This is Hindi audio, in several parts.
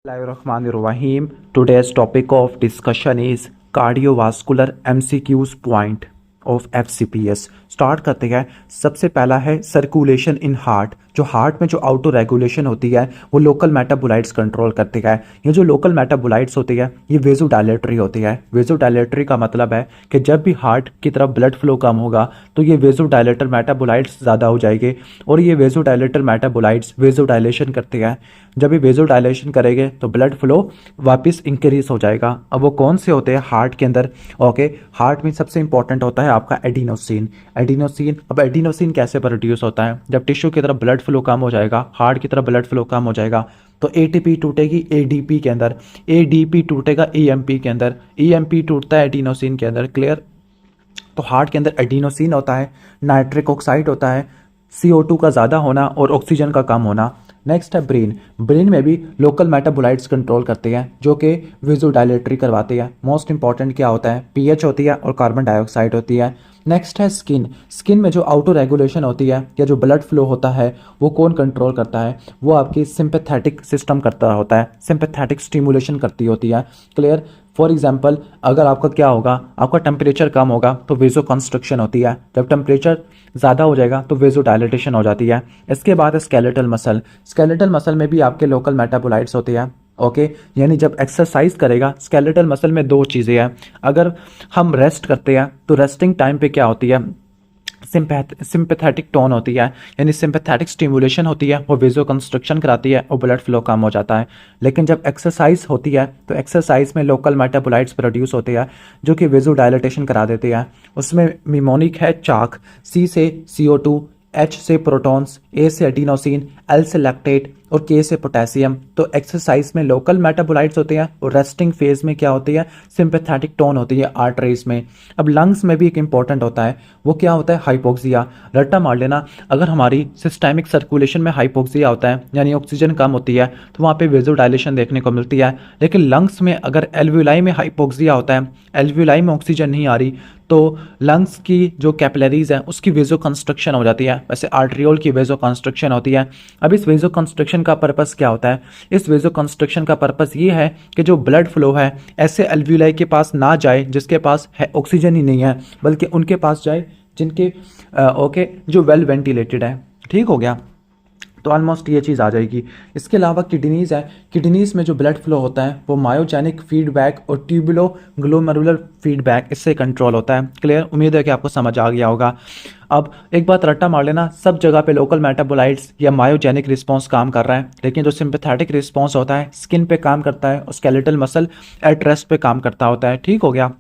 Bismillahirrahmanirrahim. Today's topic of discussion is cardiovascular MCQs point of FCPS. Start करते हैं। सबसे पहला है सर्कुलेशन इन हार्ट। जो हार्ट में जो ऑटो रेगुलेशन होती है वो लोकल मेटाबोलाइट्स कंट्रोल करती है। ये जो लोकल मेटाबोलाइट्स होती है ये वेजोडायलेटरी होती है। वेजोडायलेटरी का मतलब है कि जब भी हार्ट की तरफ ब्लड फ्लो कम होगा तो ये वेजोडायलेटर मेटाबोलाइट्स ज़्यादा हो जाएंगे और ये वेजोडायलेटर मेटाबोलाइट्स वेजोडायलेशन करते हैं। जब ये वेजोडायलेशन करेंगे तो ब्लड फ्लो वापस इंक्रीज हो जाएगा। अब वो कौन से होते हैं हार्ट के अंदर? ओके, हार्ट में सबसे इंपॉर्टेंट होता है आपका एडिनोसिन। एडिनोसिन, अब एडिनोसिन कैसे प्रोड्यूस होता है? जब टिश्यू की तरफ ब्लड फ्लो कम हो जाएगा, हार्ट की तरफ ब्लड फ्लो कम हो जाएगा तो एटीपी टूटेगी एडीपी के अंदर, एडीपी टूटेगा ईएमपी के अंदर, ईएमपी टूटता है एडिनोसिन के अंदर। क्लियर? तो हार्ट के अंदर एडिनोसिन होता है, नाइट्रिक ऑक्साइड होता है, CO2 का ज़्यादा होना और ऑक्सीजन का कम होना। नेक्स्ट है ब्रेन। ब्रेन में भी लोकल मेटाबोलाइट्स कंट्रोल करते हैं जो कि वेजोडायलेटरी करवाते हैं। मोस्ट इंपॉर्टेंट क्या होता है? पीएच होती है और कार्बन डाइऑक्साइड होती है। नेक्स्ट है स्किन। स्किन में जो ऑटो रेगुलेशन होती है या जो ब्लड फ्लो होता है वो कौन कंट्रोल करता है? वो आपकी सिंपैथेटिक सिस्टम करता होता है, सिंपैथेटिक स्टिमुलेशन करती होती है। क्लियर? फॉर एग्जाम्पल, अगर आपका क्या होगा, आपका टेम्परेचर कम होगा तो वेजो कंस्ट्रक्शन होती है। जब टेम्परेचर ज़्यादा हो जाएगा तो वेजो डायलेटेशन हो जाती है। इसके बाद है स्केलेटल मसल। स्केलेटल मसल में भी आपके लोकल मेटाबोलाइट्स होते हैं। ओके, यानी जब एक्सरसाइज करेगा स्केलेटल मसल में दो चीज़ें हैं। अगर हम रेस्ट करते हैं तो रेस्टिंग टाइम पे क्या होती है? सिंपैथेटिक टोन होती है, यानी सिंपैथेटिक स्टिमुलेशन होती है, वो वेजो कंस्ट्रक्शन कराती है और ब्लड फ्लो कम हो जाता है। लेकिन जब एक्सरसाइज होती है तो एक्सरसाइज में लोकल मेटाबोलाइट्स प्रोड्यूस होते हैं जो कि वेजो डायलेटेशन करा देते हैं। उसमें निमोनिक है चाक, C से CO2, H से प्रोटॉन्स, A से एडिनोसिन, L से लैक्टेट और K से पोटेशियम। तो एक्सरसाइज में लोकल मेटाबोलाइट्स होते हैं और रेस्टिंग फेज में क्या होती है? सिंपैथेटिक टोन होती है आर्टरीज में। अब लंग्स में भी एक इंपॉर्टेंट होता है, वो क्या होता है? हाइपोक्सिया। रट्टा मार लेना, अगर हमारी सिस्टेमिक सर्कुलेशन में हाइपोक्सिया होता है यानी ऑक्सीजन कम होती है तो वहाँ पे वेजोडाइलेशन देखने को मिलती है। लेकिन लंग्स में अगर एल्वियोलाई में हाइपोक्सिया होता है, एल्वियोलाई में ऑक्सीजन नहीं आ रही तो लंग्स की जो कैपिलरीज है उसकी वेजो कंस्ट्रक्शन हो जाती है। वैसे आर्ट्रियोल की वेजो कंस्ट्रक्शन होती है। अब इस वेजो कंस्ट्रक्शन का पर्पस क्या होता है? इस वेजो कंस्ट्रक्शन का पर्पस ये है कि जो ब्लड फ्लो है ऐसे एल्वियोलाई के पास ना जाए जिसके पास है ऑक्सीजन ही नहीं है, बल्कि उनके पास जाए जिनके जो वेल वेंटिलेटेड है। ठीक हो गया? तो ऑलमोस्ट ये चीज़ आ जाएगी। इसके अलावा किडनीज़ है। किडनीज़ में जो ब्लड फ्लो होता है वो मायोजेनिक फीडबैक और ट्यूबुलो ग्लोमेरुलर फीडबैक इससे कंट्रोल होता है। क्लियर? उम्मीद है कि आपको समझ आ गया होगा। अब एक बात रट्टा मार लेना, सब जगह पे लोकल मेटाबोलाइट्स या मायोजेनिक रिस्पॉन्स काम कर रहा है, लेकिन जो सिंपैथेटिक रिस्पॉन्स होता है स्किन पे काम करता है और स्केलेटल मसल एट रेस्ट पे काम करता होता है। ठीक हो गया?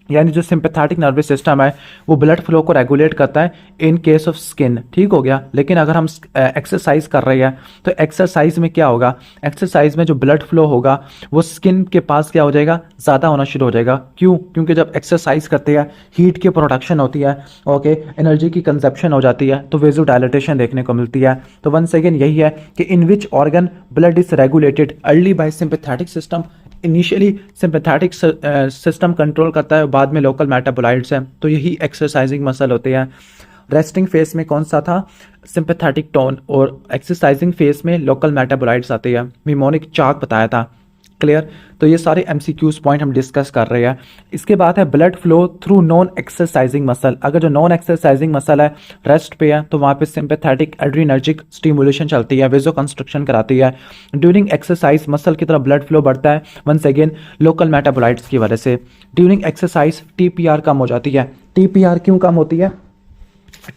यानी जो सिंपैथेटिक नर्वस सिस्टम है वो ब्लड फ्लो को रेगुलेट करता है इन केस ऑफ स्किन। ठीक हो गया? लेकिन अगर हम एक्सरसाइज कर रहे हैं तो एक्सरसाइज में क्या होगा? एक्सरसाइज में जो ब्लड फ्लो होगा वो स्किन के पास क्या हो जाएगा? ज़्यादा होना शुरू हो जाएगा। क्यों? क्योंकि जब एक्सरसाइज करते हैं हीट की प्रोडक्शन होती है, एनर्जी की कंजप्शन हो जाती है तो वेजो डायलेटेशन देखने को मिलती है। तो वंस अगेन यही है कि in which organ blood is regulated early by sympathetic system. Initially sympathetic system control करता है, बाद में लोकल मेटाबोलाइट्स हैं। तो यही एक्सरसाइजिंग मसल होते हैं। रेस्टिंग फेस में कौन सा था? सिंपैथेटिक टोन, और एक्सरसाइजिंग फेस में लोकल मेटाबोलाइट्स आते हैं। निमोनिक चाक बताया था। क्लियर? तो ये सारे MCQs पॉइंट हम डिस्कस कर रहे हैं। इसके बाद है blood flow through non exercising muscle. अगर जो नॉन एक्सरसाइजिंग मसल है रेस्ट पे है तो वहाँ पे सिंपैथेटिक एड्रीनर्जिक स्टिमुलेशन चलती है, वेजो कंस्ट्रक्शन कराती है। ड्यूरिंग एक्सरसाइज मसल की तरफ ब्लड फ्लो बढ़ता है वंस अगेन लोकल मेटाबोलाइट्स की वजह से। ड्यूरिंग एक्सरसाइज TPR कम हो जाती है। TPR क्यों कम होती है?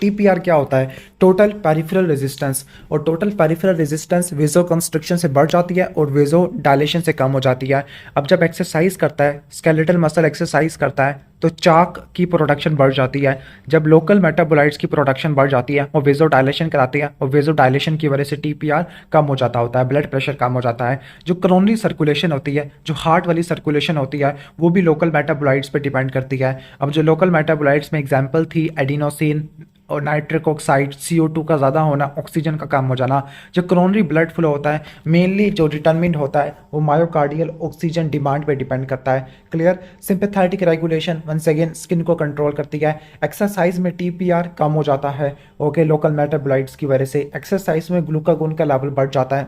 TPR क्या होता है? टोटल पेरिफेरल रेजिस्टेंस, और टोटल पेरिफेरल रेजिस्टेंस वेजो कंस्ट्रक्शन से बढ़ जाती है और वेजो डायलेशन से कम हो जाती है। अब जब एक्सरसाइज करता है स्केलेटल मसल एक्सरसाइज करता है तो चाक की प्रोडक्शन बढ़ जाती है। जब लोकल मेटाबोलाइट्स की प्रोडक्शन बढ़ जाती है वो वेजो डायलेशन कराती है और वेजो डायलेशन की वजह से TPR कम हो जाता होता है, ब्लड प्रेशर कम हो जाता है। जो कोरोनरी सर्कुलेशन होती है, जो हार्ट वाली सर्कुलेशन होती है, वो भी लोकल मेटाबोलाइट्स पर डिपेंड करती है। अब जो लोकल मेटाबोलाइट्स में एग्जाम्पल थी एडिनोसिन और नाइट्रिक ऑक्साइड, CO2 का ज़्यादा होना, ऑक्सीजन का कम हो जाना। जो कोरोनरी ब्लड फ्लो होता है मेनली जो डिटरमिन्ड होता है वो मायोकार्डियल ऑक्सीजन डिमांड पे डिपेंड करता है। Clear? Sympathetic regulation once again skin को कंट्रोल करती है। एक्सरसाइज में TPR कम हो जाता है लोकल मेटाबोलाइट्स की वजह से। एक्सरसाइज में ग्लूकागोन का लेवल बढ़ जाता है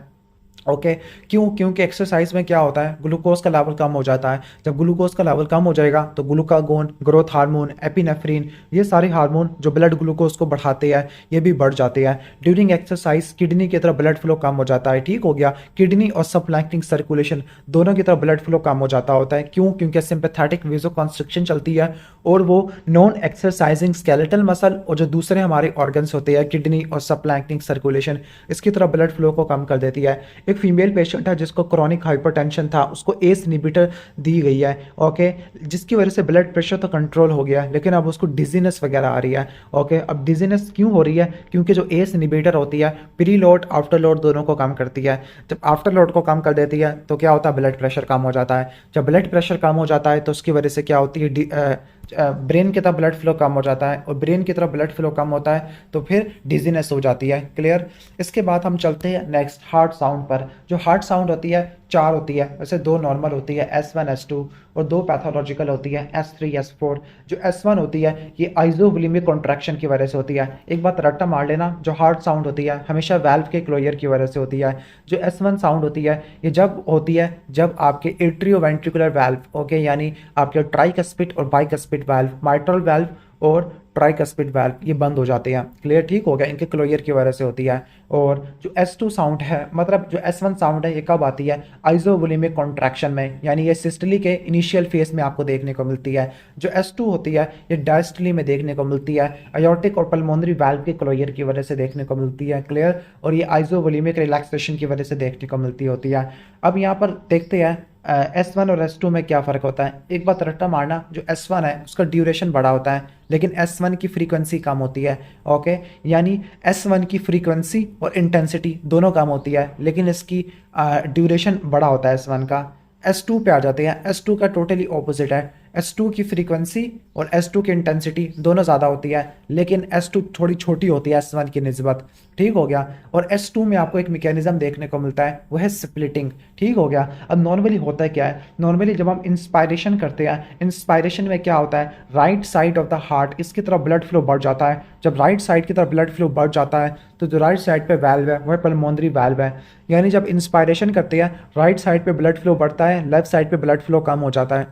ओके। क्यों? क्योंकि एक्सरसाइज में क्या होता है, ग्लूकोज का लेवल कम हो जाता है। जब ग्लूकोज का लेवल कम हो जाएगा तो ग्लूकागोन, ग्रोथ हार्मोन, एपिनेफ्रिन, ये सारे हार्मोन जो ब्लड ग्लूकोज को बढ़ाते हैं ये भी बढ़ जाते हैं। ड्यूरिंग एक्सरसाइज किडनी की तरफ ब्लड फ्लो कम हो जाता है। ठीक हो गया। किडनी और सप्लाइटिंग सर्कुलेशन दोनों की तरफ ब्लड फ्लो कम हो जाता होता है। क्यों? क्योंकि सिंपैथेटिक वेसोकंस्ट्रिक्शन चलती है और वो नॉन एक्सरसाइजिंग स्केलेटल मसल और जो दूसरे हमारे ऑर्गन्स होते हैं किडनी और सप्लाइटिंग सर्कुलेशन, इसकी तरफ ब्लड फ्लो को कम कर देती है। एक फीमेल पेशेंट है जिसको क्रॉनिक हाइपरटेंशन था, उसको एस इनहिबिटर दी गई है। ओके। जिसकी वजह से ब्लड प्रेशर तो कंट्रोल हो गया लेकिन अब उसको डिजीनेस वगैरह आ रही है। ओके। अब डिजीनेस क्यों हो रही है? क्योंकि जो एस इनहिबिटर होती है प्री लोड आफ्टर लोड दोनों को कम करती है। जब आफ्टर लोड को कम कर देती है तो क्या होता है, ब्लड प्रेशर कम हो जाता है। जब ब्लड प्रेशर कम हो जाता है तो उसकी वजह से क्या होती है, ब्रेन की तरफ ब्लड फ्लो कम हो जाता है और ब्रेन की तरफ ब्लड फ्लो कम होता है तो फिर डिजीनेस हो जाती है। क्लियर। इसके बाद हम चलते हैं नेक्स्ट हार्ट साउंड पर। जो हार्ट साउंड होती है चार होती है, वैसे दो नॉर्मल होती है S1 S2 और दो पैथोलॉजिकल होती है S3 S4। जो S1 होती है ये आइजोवोल्यूमिक कॉन्ट्रैक्शन की वजह से होती है। एक बात रट्टा मार लेना, जो हार्ट साउंड होती है हमेशा वाल्व के क्लोजर की वजह से होती है। जो S1 साउंड होती है ये जब होती है जब आपके एट्रियोवेंट्रिकुलर वाल्व, ओके, यानी आपके ट्राइकस्पिड और बाइकस्पिड वाल्व, माइट्रल वाल्व और ट्राइकस्पिड वाल्व ये बंद हो जाते हैं। क्लियर। ठीक हो गया। इनके क्लोजर की वजह से होती है। और जो S2 साउंड है, मतलब जो S1 साउंड है ये कब आती है, आइजोवोल्यूमिक कॉन्ट्रैक्शन में, यानी ये सिस्टली के इनिशियल फेज में आपको देखने को मिलती है। जो S2 होती है ये डायस्टली में देखने को मिलती है, aortic और पल्मोनरी वाल्व के क्लोजर की वजह से देखने को मिलती है। क्लियर। और ये आइजोवोल्यूमिक रिलैक्सेशन की वजह से देखने को मिलती होती है। अब यहाँ पर देखते हैं S1 और S2 में क्या फ़र्क होता है। एक बात रट्टा मारना, जो S1 है उसका ड्यूरेशन बड़ा होता है लेकिन S1 की फ्रीक्वेंसी कम होती है। ओके। यानी S1 की फ्रीक्वेंसी और इंटेंसिटी दोनों कम होती है लेकिन इसकी ड्यूरेशन बड़ा होता है S1 का। S2 पे आ जाते हैं। S2 का टोटली ऑपोजिट है। S2 की फ्रीक्वेंसी और S2 की इंटेंसिटी दोनों ज़्यादा होती है लेकिन S2 थोड़ी छोटी होती है S1 की निस्बत। ठीक हो गया। और S2 में आपको एक मैकेनिज्म देखने को मिलता है, वो है स्प्लिटिंग। ठीक हो गया। अब नॉर्मली होता है क्या है, नॉर्मली जब हम इंस्पायरेशन करते हैं, इंस्पायरेशन में क्या होता है, right side of the heart इसकी तरफ ब्लड फ्लो बढ़ जाता है। जब राइट साइड की तरफ ब्लड फ्लो बढ़ जाता है तो जो राइट साइड पे वाल्व है वह पल्मोनरी वाल्व है। यानी जब इंस्पायरेशन करते हैं राइट साइड पे ब्लड फ्लो बढ़ता है, लेफ्ट साइड पे ब्लड फ्लो कम हो जाता है।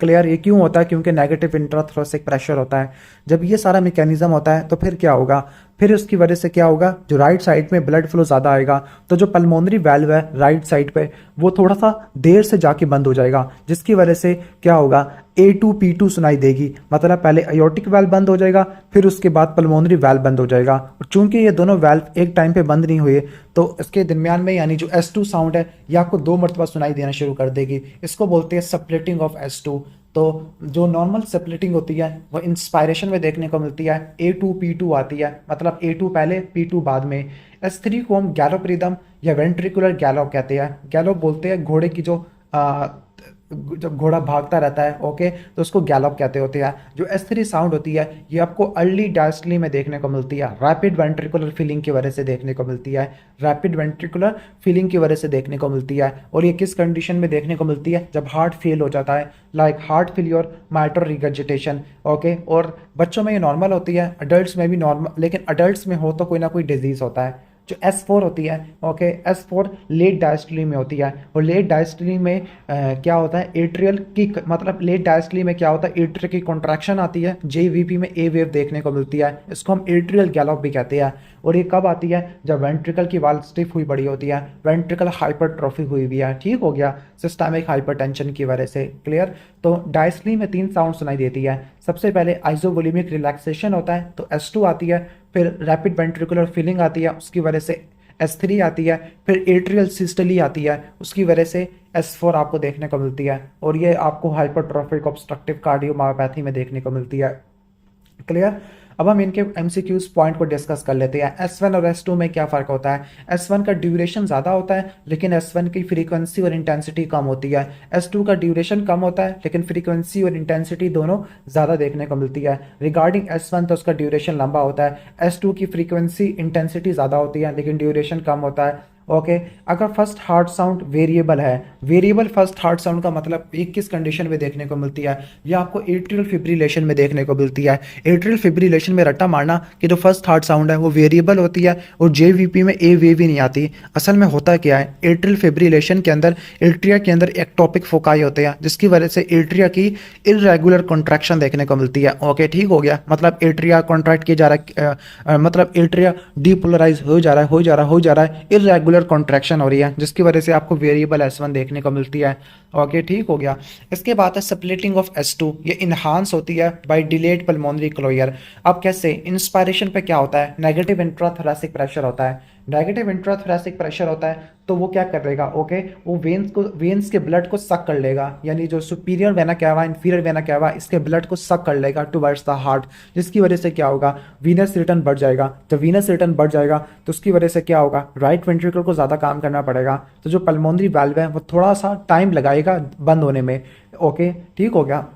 क्लियर। ये क्यों होता है? क्योंकि नेगेटिव इंट्राथोरेसिक प्रेशर होता है। जब ये सारा मैकेनिज्म होता है तो फिर क्या होगा, फिर उसकी वजह से क्या होगा, जो राइट साइड में ब्लड फ्लो ज़्यादा आएगा तो जो पल्मोनरी वाल्व है राइट साइड पे वो थोड़ा सा देर से जाके बंद हो जाएगा, जिसकी वजह से क्या होगा, A2 P2 सुनाई देगी। मतलब पहले अयोर्टिक वाल्व बंद हो जाएगा फिर उसके बाद पल्मोनरी वाल्व बंद हो जाएगा। और चूंकि ये दोनों वाल्व एक टाइम पे बंद नहीं हुए तो इसके दरमियान में यानी जो S2 साउंड है ये आपको दो मरतबा सुनाई देना शुरू कर देगी। इसको बोलते हैं स्प्लिटिंग ऑफ S2। तो जो नॉर्मल स्प्लिटिंग होती है वो इंस्पायरेशन में देखने को मिलती है, A2 P2 आती है, मतलब A2 पहले P2 बाद में। S3 को हम गैलोप रिदम या वेंट्रिकुलर गैलोप कहते हैं। गैलोप बोलते हैं घोड़े की जो जब घोड़ा भागता रहता है, ओके, तो उसको गैलोप कहते होते हैं। जो S3 साउंड होती है ये आपको अर्ली डायस्टली में देखने को मिलती है, रैपिड वेंट्रिकुलर फीलिंग की वजह से देखने को मिलती है, रैपिड वेंट्रिकुलर फीलिंग की वजह से देखने को मिलती है। और ये किस कंडीशन में देखने को मिलती है, जब हार्ट फेल हो जाता है, like heart failure, mitral regurgitation. Okay. और बच्चों में ये नॉर्मल होती है, अडल्ट्स में भी नॉर्मल, लेकिन अडल्ट्स में हो तो कोई ना कोई डिजीज होता है। जो S4 होती है, ओके, S4 लेट डायस्टली में होती है। और लेट डायस्टली में क्या होता है, एट्रियल की, मतलब लेट डायस्टली में क्या होता है, एट्रियल की कॉन्ट्रैक्शन आती है, JVP में ए वेव देखने को मिलती है। इसको हम एट्रियल गैलोप भी कहते हैं। और ये कब आती है, जब वेंट्रिकल की वाल स्टिफ हुई बड़ी होती है, वेंट्रिकल हाइपरट्रॉफी हुई हुई है। ठीक हो गया, सिस्टमिक हाइपरटेंशन की वजह से। क्लियर। तो डायस्टली में 3 साउंड सुनाई देती है। सबसे पहले आइजोवोल्यूमिक रिलैक्सेशन होता है तो S2 आती है, फिर रैपिड वेंट्रिकुलर फीलिंग आती है, उसकी वजह से S3 आती है, फिर एट्रियल सिस्टली आती है, उसकी वजह से S4 आपको देखने को मिलती है। और ये आपको हाइपरट्रॉफिक ऑब्स्ट्रक्टिव कार्डियोमायोपैथी में देखने को मिलती है। क्लियर। अब हम इनके MCQs पॉइंट को डिस्कस कर लेते हैं। S1 और S2 में क्या फ़र्क होता है। S1 का ड्यूरेशन ज़्यादा होता है लेकिन S1 की फ्रीक्वेंसी और इंटेंसिटी कम होती है। S2 का ड्यूरेशन कम होता है लेकिन फ्रीक्वेंसी और इंटेंसिटी दोनों ज़्यादा देखने को मिलती है। रिगार्डिंग S1 तो उसका ड्यूरेशन लंबा होता है, S2 की फ्रीक्वेंसी इंटेंसिटी ज़्यादा होती है लेकिन ड्यूरेशन कम होता है। ओके। अगर फर्स्ट हार्ट साउंड वेरिएबल है, वेरिएबल फर्स्ट हार्ट साउंड का मतलब एक किस कंडीशन में देखने को मिलती है, या आपको एट्रियल फिब्रिलेशन में देखने को मिलती है। एट्रियल फिब्रिलेशन में रट्टा मारना कि जो फर्स्ट हार्ट साउंड है वो वेरिएबल होती है और जेवीपी में ए वेव ही नहीं आती। असल में होता क्या है, एट्रियल फिब्रिलेशन के अंदर एट्रिया के अंदर एक्टोपिक फोकाई होते हैं, जिसकी वजह से एट्रिया की इरेगुलर कॉन्ट्रैक्शन देखने को मिलती है। ओके, ठीक हो गया। मतलब एट्रिया कॉन्ट्रैक्ट किया जा रहा है, मतलब एट्रिया डीपोलराइज हो जा रहा है, इरेगुलर कॉन्ट्रैक्शन हो रही है, जिसकी वजह से आपको वेरिएबल S1 देखने को मिलती है। ओके, ठीक हो गया। इसके बाद है स्प्लिटिंग ऑफ S2, ये इन्हांस होती है बाय डिलेड पल्मोनरी क्लोजर। अब कैसे, इंस्पायरेशन पे क्या होता है, नेगेटिव इंट्राथोरैसिक प्रेशर होता है, नेगेटिव इंट्राथोरैसिक प्रेशर होता है, तो वो क्या करेगा, ओके, वो वेन्स के ब्लड को सक कर लेगा, यानी जो superior vena cava inferior vena cava इसके ब्लड को सक कर लेगा टुवर्ड्स द हार्ट, जिसकी वजह से क्या होगा, वीनस रिटर्न बढ़ जाएगा। जब वीनस रिटर्न बढ़ जाएगा तो उसकी वजह से क्या होगा, राइट वेंट्रिकल को ज़्यादा काम करना पड़ेगा, तो जो पल्मोनरी वाल्व है वो थोड़ा सा टाइम लगाएगा बंद होने में। ओके, ठीक हो गया।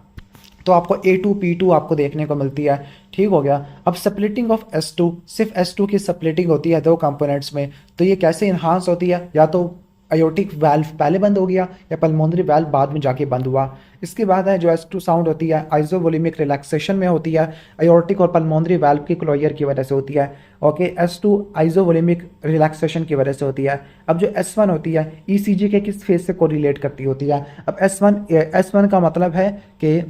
तो आपको A2 P2 आपको देखने को मिलती है, ठीक हो गया। अब स्प्लिटिंग ऑफ S2, सिर्फ S2 की स्प्लिटिंग होती है दो कंपोनेंट्स में, तो ये कैसे इन्हांस होती है, या तो अयोटिक वाल्व पहले बंद हो गया या पल्मोनरी वाल्व बाद में जाके बंद हुआ। इसके बाद है जो S2 साउंड होती है आइसोवोल्यूमिक रिलैक्सेशन में होती है, अयोटिक और पल्मोनरी वाल्व की क्लोजर की वजह से होती है। ओके, S2 आइसोवोल्यूमिक रिलैक्सेशन की वजह से होती है। अब जो S1 होती है ECG के किस फेज से कोरिलेट करती होती है। अब S1 का मतलब है कि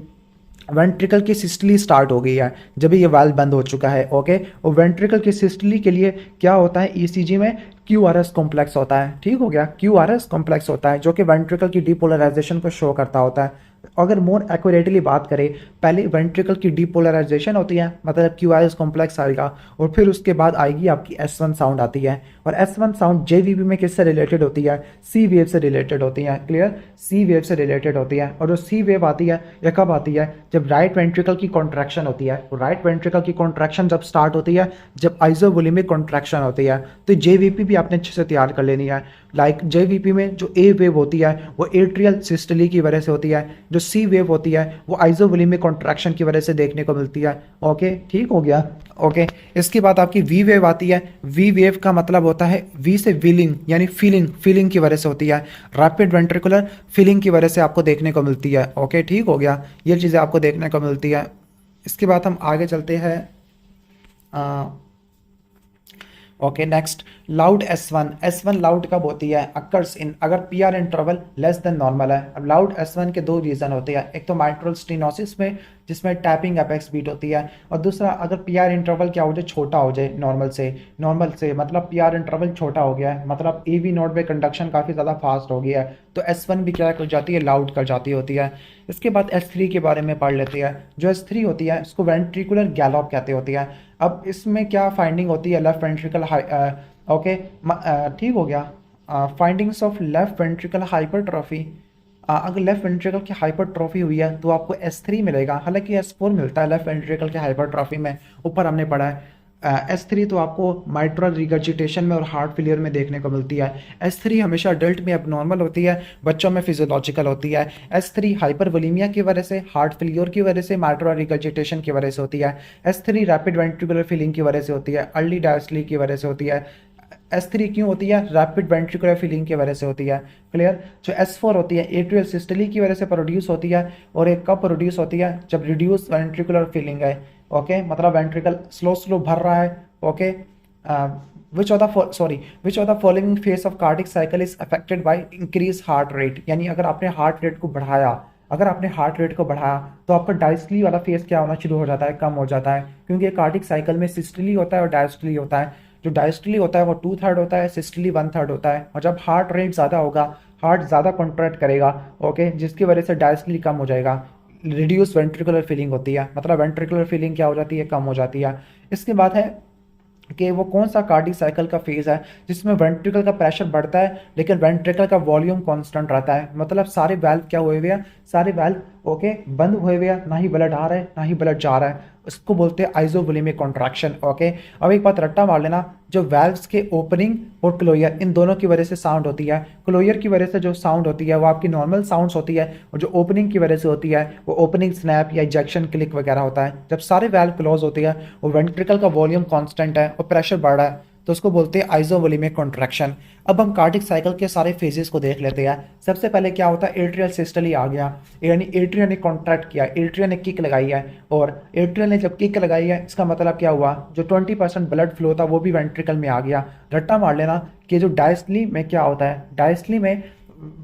वेंट्रिकल की सिस्टली स्टार्ट हो गई है जब ये वाल्व बंद हो चुका है। ओके, और वेंट्रिकल की सिस्टली के लिए क्या होता है, ECG में QRS कॉम्प्लेक्स होता है, ठीक हो गया, QRS कॉम्प्लेक्स होता है जो कि वेंट्रिकल की डीपोलराइजेशन को शो करता होता है। अगर मोर एक्यूरेटली बात करें, पहले वेंट्रिकल की डीपोलराइजेशन होती है, मतलब QRS कॉम्प्लेक्स आएगा, और फिर उसके बाद आएगी आपकी S1 साउंड आती है, और S1 साउंड JVP में किससे रिलेटेड होती है, C वेव से रिलेटेड होती है। क्लियर, C वेव से रिलेटेड होती है। और जो C वेव आती है ये कब आती है, जब राइट वेंट्रिकल की कॉन्ट्रैक्शन होती है। राइट वेंट्रिकल की कॉन्ट्रैक्शन जब स्टार्ट होती है, जब आइसोवोल्यूमिक कॉन्ट्रैक्शन होती है, तो JVP भी आपने अच्छे से तैयार कर लेनी है। लाइक JVP में जो A वेव होती है वो एट्रियल सिस्टली की वजह से होती है, जो C वेव होती है वो आइसोवोल्यूमिक कॉन्ट्रैक्शन की वजह से देखने को मिलती है। ओके, ठीक हो गया। ओके, इसके बाद आपकी V वेव आती है। V वेव का मतलब होता है V से विलिंग, यानी फीलिंग की वजह से होती है, रैपिड वेंट्रिकुलर फीलिंग की वजह से आपको देखने को मिलती है। ओके, ठीक हो गया, ये चीज़ें आपको देखने को मिलती है। इसके बाद हम आगे चलते हैं। Okay, next loud S1 loud कब होती है, अकर्स इन अगर PR interval less than normal है। अब लाउड S1 के दो रीज़न होते हैं, एक तो माइट्रल स्टेनोसिस में जिसमें टैपिंग अपेक्स बीट होती है, और दूसरा अगर PR इंटरवल क्या हो जाए, छोटा हो जाए नॉर्मल से मतलब PR इंटरवल छोटा हो गया है, मतलब AV नोड में कंडक्शन काफ़ी ज़्यादा फास्ट हो गया है, तो S1 भी क्या कर जाती है, लाउड कर जाती होती है। इसके बाद S3 के बारे में पढ़ लेते हैं। जो S3 होती है इसको वेंट्रिकुलर गैलोप कहते होती है। अब इसमें क्या फाइंडिंग होती है, लेफ्ट वेंट्रिकल ओके, ठीक हो गया। Findings of left ventricle hypertrophy, अगर लेफ्ट वेंट्रिकल की हाइपरट्रॉफी हुई है तो आपको S3 मिलेगा, हालांकि S4 मिलता है लेफ्ट वेंट्रिकल के हाइपरट्रॉफी में, ऊपर हमने पढ़ा है। S3 तो आपको माइट्रल रिगर्जिटेशन में और हार्ट फेलियर में देखने को मिलती है। S3 हमेशा अडल्ट में एबनॉर्मल होती है, बच्चों में फिजियोलॉजिकल होती है। S3 हाइपरवोलेमिया की वजह से, हार्ट फेलियर की वजह से, माइट्रल रिगर्जिटेशन की वजह से होती है। S3 रैपिड वेंट्रिकुलर फीलिंग की वजह से होती है, अर्ली डायस्टली की वजह से होती है। S3 क्यों होती है, रैपिड वेंट्रिकुलर फीलिंग की वजह से होती है। क्लियर। जो S4 होती है एट्रियल सिस्टली की वजह से प्रोड्यूस होती है, और एक कब प्रोड्यूस होती है, जब रिड्यूस वेंट्रिकुलर फीलिंग है। ओके, मतलब वेंट्रिकल स्लो भर रहा है। Okay, which of the following phase of cardiac cycle is affected by increase heart rate, यानी अगर आपने हार्ट रेट को बढ़ाया, तो आपका डायस्टली वाला फेज क्या होना शुरू हो जाता है, कम हो जाता है, क्योंकि कार्डिक साइकिल में सिस्टली होता है और डायस्टली होता है। जो डायस्टली होता है वो 2/3 होता है, सिस्टली 1/3 होता है। और जब हार्ट रेट ज़्यादा होगा, हार्ट ज़्यादा कॉन्ट्रैक्ट करेगा, ओके, जिसकी वजह से डायस्टली कम हो जाएगा, रिड्यूस वेंट्रिकुलर फीलिंग होती है, मतलब वेंट्रिकुलर फीलिंग क्या हो जाती है, कम हो जाती है। इसके बाद है कि वो कौन सा कार्डिक साइकिल का फेज है जिसमें वेंट्रिकल का प्रेशर बढ़ता है लेकिन वेंट्रिकल का वॉल्यूम कांस्टेंट रहता है, मतलब सारे वाल्व क्या हुए हुए हैं, सारे वाल्व ओके बंद हुए हुए हैं, ना ही ब्लड आ रहा है ना ही ब्लड जा रहा है, इसको बोलते हैं आइसोवोलेमिक कॉन्ट्रैक्शन। ओके, अब एक बात रट्टा मार लेना, जो वाल्व्स के ओपनिंग और क्लोजर इन दोनों की वजह से साउंड होती है, क्लोजर की वजह से जो साउंड होती है वो आपकी नॉर्मल साउंड्स होती है, और जो ओपनिंग की वजह से होती है वो ओपनिंग स्नैप या इजेक्शन क्लिक वगैरह होता है। जब सारे वाल्व क्लोज होती है वो वेंट्रिकल का वॉल्यूम कांस्टेंट है और प्रेशर बढ़ रहा है, तो उसको बोलते हैं आइसोवोल्यूमिक कॉन्ट्रैक्शन। अब हम कार्डिक साइकिल के सारे फेजेस को देख लेते हैं। सबसे पहले क्या होता है, एट्रियल सिस्टली आ गया, यानी एट्रिया ने कॉन्ट्रैक्ट किया, एट्रिया ने किक लगाई है, और एट्रिया ने जब किक लगाई है इसका मतलब क्या हुआ, जो 20% ब्लड फ्लो था वो भी वेंट्रिकल में आ गया। रट्टा मार लेना कि जो डायस्टली में क्या होता है, डायस्टली में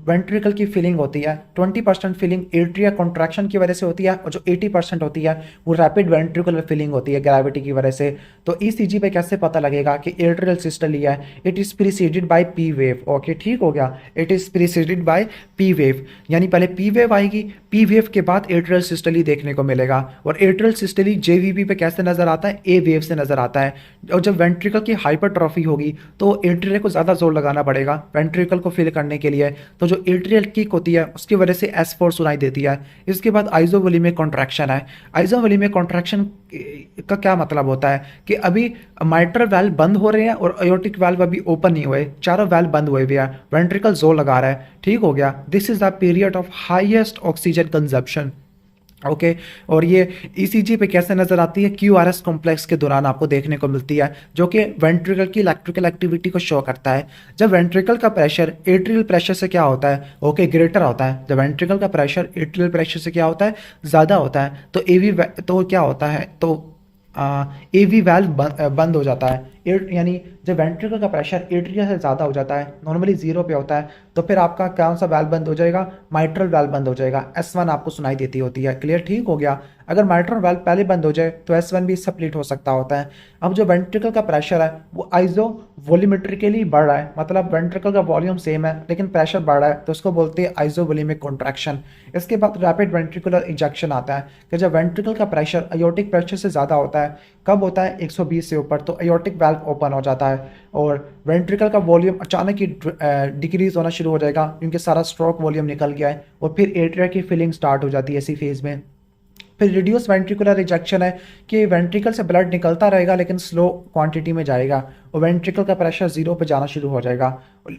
वेंट्रिकल की फीलिंग होती है, 20% फीलिंग एट्रिया कॉन्ट्रैक्शन की वजह से होती है, और जो 80% होती है वो रैपिड वेंट्रिकुलर फीलिंग होती है ग्रेविटी की वजह से। तो ईसीजी पे कैसे पता लगेगा कि एट्रियल सिस्टली है, it is preceded by P wave. Okay ठीक हो गया, it is preceded by P wave, यानी पहले पी वेव आएगी, पी वेव के बाद एट्रियल सिस्टली देखने को मिलेगा। और एट्रियल सिस्टली जेवीबी पे कैसे नजर आता है, ए वेव से नजर आता है। और जब वेंट्रिकल की हाइपरट्रॉफी होगी तो एट्रिया को ज़्यादा जोर लगाना पड़ेगा वेंट्रिकल को फिल करने के लिए, तो जो एट्रियल किक होती है उसकी वजह से S4 सुनाई देती है। इसके बाद आइसोवोल्यूमिक कॉन्ट्रैक्शन है। आइसोवोल्यूमिक कॉन्ट्रैक्शन का क्या मतलब होता है कि अभी माइट्रल वाल्व बंद हो रहे हैं और अयोर्टिक वाल्व अभी ओपन नहीं हुए, चारों वाल्व बंद हुए हुए हैं, वेंट्रिकल जोर लगा रहा है, ठीक हो गया। This is the period of highest oxygen consumption. Okay और ये ईसीजी पे कैसे नजर आती है, क्यूआरएस कॉम्प्लेक्स के दौरान आपको देखने को मिलती है, जो कि वेंट्रिकल की इलेक्ट्रिकल एक्टिविटी को शो करता है। जब वेंट्रिकल का प्रेशर एट्रियल प्रेशर से क्या होता है, ओके ग्रेटर होता है, जब वेंट्रिकल का प्रेशर एट्रियल प्रेशर से क्या होता है, ज़्यादा होता है, तो एवी तो क्या होता है, तो एवी वाल्व बंद हो जाता है। यानी जब वेंट्रिकल का प्रेशर एट्रिया से ज़्यादा हो जाता है, नॉर्मली 0 पे होता है, तो फिर आपका कौन सा वाल्व बंद हो जाएगा, माइट्रल वाल्व बंद हो जाएगा, S1 आपको सुनाई देती होती है। क्लियर, ठीक हो गया। अगर माइट्रल वाल्व पहले बंद हो जाए तो S1 भी स्प्लिट हो सकता होता है। अब जो वेंट्रिकल का प्रेशर है वो आइजो वॉल्यूमेट्रिकली बढ़ रहा है, मतलब वेंट्रिकल का वॉल्यूम सेम है लेकिन प्रेशर बढ़ रहा है, तो उसको बोलते हैं आइसोवोल्यूमिक कॉन्ट्रैक्शन। इसके बाद रैपिड वेंट्रिकुलर इजेक्शन आता है कि जब वेंट्रिकल का प्रेशर अयोर्टिक प्रेशर से ज़्यादा होता है, कब होता है 120 से ऊपर, तो अयोर्टिक वाल्व ओपन हो जाता है और वेंट्रिकल का वॉल्यूम अचानक ही डिक्रीज होना शुरू हो जाएगा क्योंकि सारा स्ट्रोक वॉल्यूम निकल गया है, और फिर एट्रिया की फिलिंग स्टार्ट हो जाती है इसी फेज में। फिर रिड्यूस वेंट्रिकुलर रिजेक्शन है कि वेंट्रिकल से ब्लड निकलता रहेगा लेकिन स्लो क्वांटिटी में जाएगा, और वेंट्रिकल का प्रेशर 0 पे जाना शुरू हो जाएगा।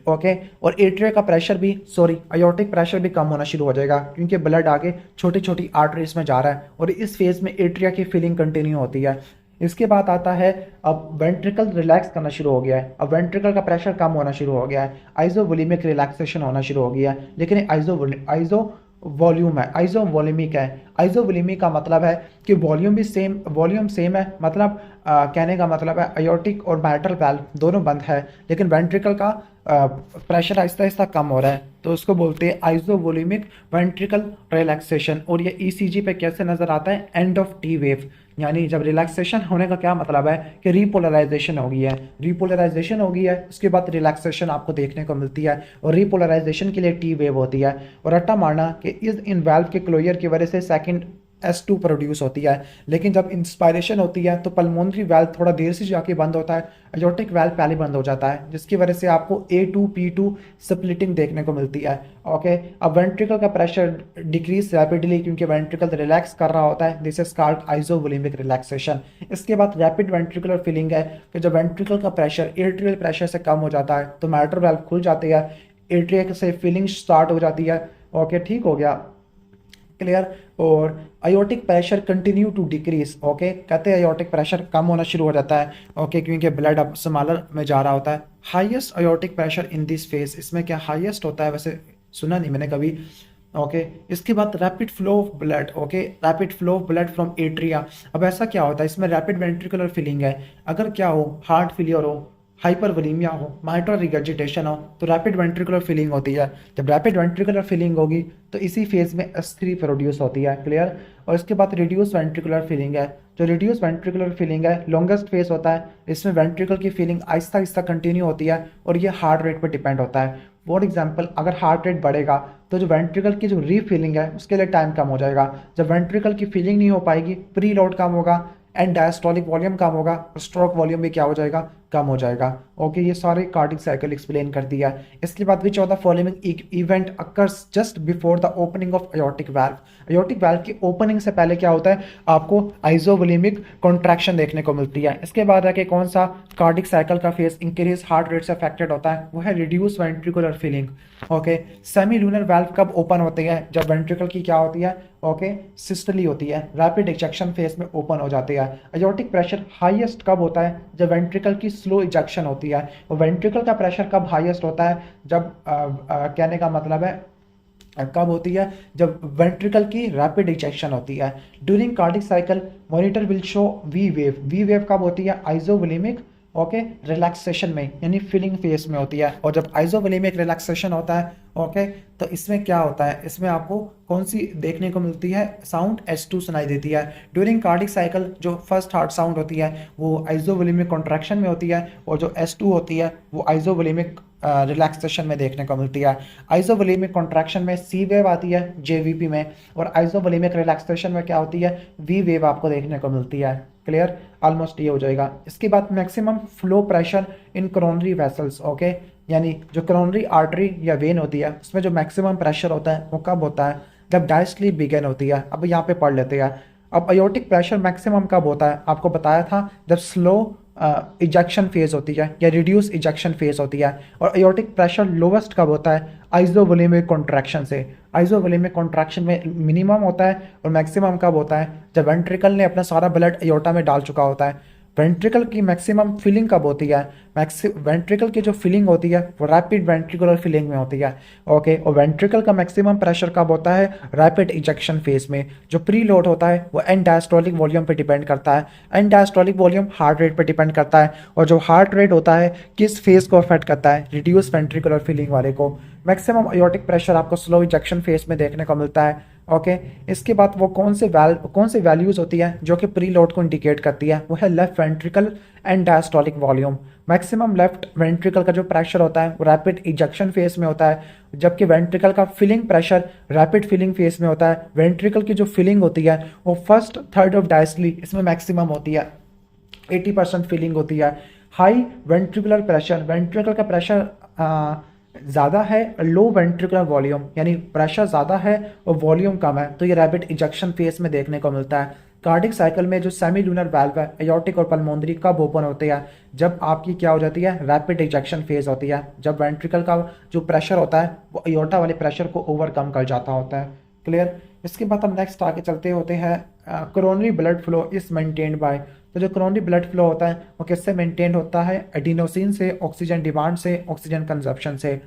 ओके और एट्रिया का प्रेशर भी अयोर्टिक प्रेशर भी कम होना शुरू हो जाएगा क्योंकि ब्लड आगे छोटी छोटी आर्टरीज में जा रहा है, और इस फेज में एट्रिया की फिलिंग कंटिन्यू होती है। इसके बाद आता है अब वेंट्रिकल रिलैक्स करना शुरू हो गया है, अब वेंट्रिकल का प्रेशर कम होना शुरू हो गया है, आइसोवोल्यूमिक रिलैक्सेशन होना शुरू हो गया है, लेकिन आइसो वॉल्यूम है, आइसोवोल्यूमिक है। आइसोवोल्यूमिक का मतलब है कि वॉल्यूम सेम है, मतलब कहने का मतलब है अयोर्टिक और माइट्रल वाल्व दोनों बंद है लेकिन वेंट्रिकल का प्रेशर आहिस्ता आहिस्ता कम हो रहा है, तो उसको बोलते हैं आइसोवोल्यूमिक वेंट्रिकल रिलैक्सेशन। और ये ईसीजी पे कैसे नजर आता है, एंड ऑफ टी वेव, यानी जब रिलैक्सेशन होने का क्या मतलब है कि रिपोलराइजेशन हो गई है, रिपोलराइजेशन हो गई है उसके बाद रिलैक्सेशन आपको देखने को मिलती है, और रिपोलराइजेशन के लिए टी वेव होती है। और रट्टा मारना कि इस इन वाल्व के क्लोजर की वजह से सेकंड S2 प्रोड्यूस होती है, लेकिन जब इंस्पायरेशन होती है तो पल्मोनरी वाल्व थोड़ा देर से जाके बंद होता है, अयोर्टिक वाल्व पहले बंद हो जाता है, जिसकी वजह से आपको A2 P2 स्प्लिटिंग देखने को मिलती है। ओके अब वेंट्रिकल का प्रेशर डिक्रीज रैपिडली क्योंकि वेंट्रिकल रिलैक्स कर रहा होता है, दिस इज कॉल्ड आइसोवोल्यूमिक रिलैक्सेशन। इसके बाद रैपिड वेंट्रिकुलर फिलिंग है कि जब वेंट्रिकल का प्रेशर एट्रियल प्रेशर से कम हो जाता है तो माइट्रल वाल्व खुल जाती है, एट्रिया से फिलिंग स्टार्ट हो जाती है। ओके ठीक हो गया, क्लियर। और aortic pressure continue to decrease, okay कहते हैं अयोर्टिक प्रेशर कम होना शुरू हो जाता है, ओके क्योंकि ब्लड अब स्मॉलर में जा रहा होता है। Highest aortic pressure in this phase, इसमें क्या हाईएस्ट होता है, वैसे सुना नहीं मैंने कभी। ओके इसके बाद rapid flow of blood, okay rapid flow of blood from atria. अब ऐसा क्या होता है, इसमें रैपिड वेंट्रिकुलर फिलिंग है, अगर क्या हो हार्ट फेलियर हो, हाइपरवोलेमिया हो, माइट्रल रिगर्जिटेशन हो तो रैपिड वेंट्रिकुलर फिलिंग होती है। जब रैपिड वेंट्रिकुलर फिलिंग होगी तो इसी फेज में S3 प्रोड्यूस होती है, क्लियर। और इसके बाद रिड्यूस वेंट्रिकुलर फिलिंग है, जो रिड्यूस वेंट्रिकुलर फिलिंग है लॉन्गेस्ट फेज होता है, इसमें वेंट्रिकल की फिलिंग आहिस्ता आहिस्ता कंटिन्यू होती है और ये हार्ट रेट पर डिपेंड होता है। फॉर एग्जाम्पल अगर हार्ट रेट बढ़ेगा तो जो वेंट्रिकल की जो रीफिलिंग है उसके लिए टाइम कम हो जाएगा, जब वेंट्रिकल की फिलिंग नहीं हो पाएगी प्री लोड कम होगा एंड डायस्टोलिक वॉल्यूम कम होगा, स्ट्रोक वॉल्यूम भी क्या हो जाएगा, कम हो जाएगा। ओके ये सारे कार्डिक साइकिल एक्सप्लेन कर दिया। इसके बाद which of the following event occurs just before the opening of aortic valve. Aortic valve की ओपनिंग से पहले क्या होता है, आपको आइसोवोल्यूमिक कॉन्ट्रैक्शन देखने को मिलती है। इसके बाद है कि कौन सा कार्डिक साइकिल का फेज इंक्रीज हार्ट रेट से अफेक्टेड होता है, वो है reduce ventricular filling. Okay semi lunar valve कब ओपन होते हैं, जब वेंट्रिकल की क्या होती है, ओके, सिस्टली होती है, रैपिड इजेक्शन फेज में ओपन हो जाती है। अयोर्टिक प्रेशर हाईएस्ट कब होता है? जब वेंट्रिकल की स्लो इजेक्शन होती है। और वेंट्रिकल का प्रेशर कब हाईएस्ट होता है? जब कहने का मतलब है कब होती है? जब वेंट्रिकल की रैपिड इजेक्शन होती है। During cardiac cycle monitor will show V wave. V wave कब होती है? आइसोवोलेमिक ओके रिलैक्सेशन में, यानी फिलिंग फेस में होती है। और जब आइसोवोलेमिक रिलैक्सेशन होता है ओके, तो इसमें क्या होता है? इसमें आपको कौन सी देखने को मिलती है? साउंड S2 सुनाई देती है। ड्यूरिंग कार्डिक साइकिल जो फर्स्ट हार्ट साउंड होती है वो आइसोवोलेमिक कॉन्ट्रैक्शन में होती है, और जो S2 होती है वो आइसोवोलेमिक रिलैक्सेशन में देखने को मिलती है। आइसोवोलेमिक कॉन्ट्रैक्शन में सी वेव आती है JVP में, और आइसोवोलेमिक रिलैक्सेशन में क्या होती है? वी वेव आपको देखने को मिलती है। क्लियर? ऑलमोस्ट ये हो जाएगा। इसके बाद maximum flow pressure in coronary vessels okay, यानी जो कोरोनरी आर्टरी या वेन होती है उसमें जो मैक्सिमम प्रेशर होता है वो कब होता है? जब डायस्टली बिगन होती है। अब यहाँ पे पढ़ लेते हैं। अब अयोर्टिक प्रेशर मैक्सिमम कब होता है? आपको बताया था जब स्लो इजेक्शन फेज होती है या रिड्यूस इजेक्शन फेज होती है। और अयोर्टिक प्रेशर लोवेस्ट कब होता है? आइसोवोलेमिक कॉन्ट्रैक्शन से। आइसोवोलेमिक कॉन्ट्रैक्शन में मिनिमम होता है, और मैक्सिमम कब होता है? जब वेंट्रिकल ने अपना सारा ब्लड अयोर्टा में डाल चुका होता है। वेंट्रिकल की मैक्सिमम फिलिंग कब होती है? वेंट्रिकल की जो फिलिंग होती है वो रैपिड वेंट्रिकुलर फिलिंग में होती है ओके। और वेंट्रिकल का मैक्सिमम प्रेशर कब होता है? रैपिड इजेक्शन फेज में। जो प्री लोड होता है वो एंड डायस्टोलिक वॉल्यूम पे डिपेंड करता है। And diastolic volume heart rate पे डिपेंड करता है, और जो हार्ट रेट होता है किस फेज को अफेक्ट करता है? रिड्यूस वेंट्रिकुलर फिलिंग वाले को। मैक्सिमम अयोर्टिक प्रेशर आपको स्लो इजेक्शन फेज में देखने को मिलता है ओके। इसके बाद वो कौन से वैल्यूज होती है जो कि प्री लोड को इंडिकेट करती है? वो है left ventricle and diastolic volume. Maximum left ventricle का जो प्रेशर होता है वो रैपिड इजेक्शन फेज में होता है, जबकि वेंट्रिकल का filling pressure rapid filling phase में होता है। वेंट्रिकल की जो फिलिंग होती है वो फर्स्ट थर्ड ऑफ डायस्टली इसमें मैक्सिमम होती है, 80% फिलिंग होती है। हाई वेंट्रिकुलर प्रेशर, वेंट्रिकल का प्रेशर ज़्यादा है, लो वेंट्रिकुलर वॉल्यूम, यानी प्रेशर ज़्यादा है और वॉल्यूम कम है, तो ये रैपिड इजेक्शन फेज में देखने को मिलता है। कार्डिक साइकिल में जो सेमी लूनर वाल्व है एयोर्टिक और पल्मोनरी कब ओपन होते हैं? जब आपकी क्या हो जाती है? रैपिड इजेक्शन फेज होती है, जब वेंट्रिकल का जो प्रेशर होता है वो एयोर्टा वाले प्रेशर को ओवरकम कर जाता होता है। क्लियर? इसके बाद हम नेक्स्ट आगे चलते होते हैं coronary blood flow is maintained by. तो जो कोरोनरी ब्लड फ्लो होता है वो किससे मेंटेन होता है? एडिनोसिन से, ऑक्सीजन डिमांड से, ऑक्सीजन कंजप्शन से।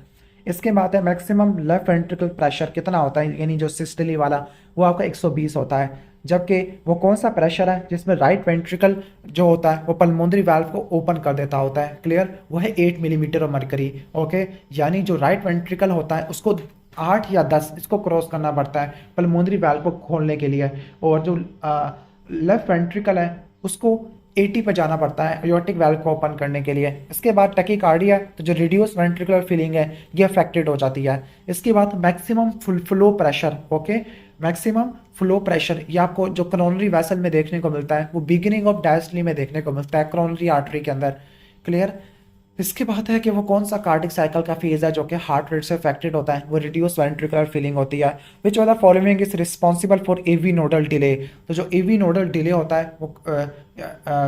इसके बाद है मैक्सिमम लेफ्ट वेंट्रिकल प्रेशर कितना होता है, यानी जो सिस्टली वाला वो आपका 120 होता है। जबकि वो कौन सा प्रेशर है जिसमें राइट वेंट्रिकल जो होता है वो पल्मोनरी वाल्व को ओपन कर देता होता है? क्लियर? वो है 8 मिलीमीटर ऑफ मरकरी ओके। यानी जो राइट वेंट्रिकल होता है उसको 8 या 10 इसको क्रॉस करना पड़ता है पल्मोनरी वाल्व को खोलने के लिए, और जो लेफ्ट वेंट्रिकल है उसको 80 पे जाना पड़ता है एयोर्टिक वाल्व को ओपन करने के लिए। इसके बाद टकीकार्डिया, तो जो रिड्यूस वेंट्रिकुलर फीलिंग है ये अफेक्टेड हो जाती है। इसके बाद maximum flow pressure okay, maximum flow pressure ये आपको जो कोरोनरी वेसल में देखने को मिलता है वो बिगिनिंग ऑफ डायस्टली में देखने को मिलता है कोरोनरी आर्टरी के अंदर। क्लियर? इसके बाद है कि वो कौन सा कार्डिक साइकिल का फेज है जो कि हार्ट रेट से अफेक्टेड होता है? वो रिड्यूस वेंट्रिकुलर फीलिंग होती है। Which of the following is responsible for AV nodal delay. तो जो एवी नोडल डिले होता है वो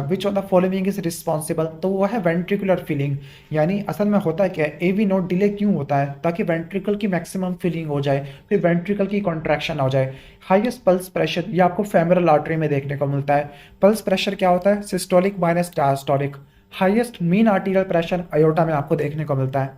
which of the following is responsible, तो वो है वेंट्रिकुलर फीलिंग। यानी असल में होता है क्या है, एवी नोड डिले क्यों होता है? ताकि वेंट्रिकल की मैक्सिमम फीलिंग हो जाए, फिर वेंट्रिकल की कॉन्ट्रैक्शन हो जाए। हाईएस्ट पल्स प्रेशर ये आपको फेमरल आर्टरी में देखने को मिलता है। पल्स प्रेशर क्या होता है? Systolic minus diastolic. Highest mean arterial pressure aorta में आपको देखने को मिलता है।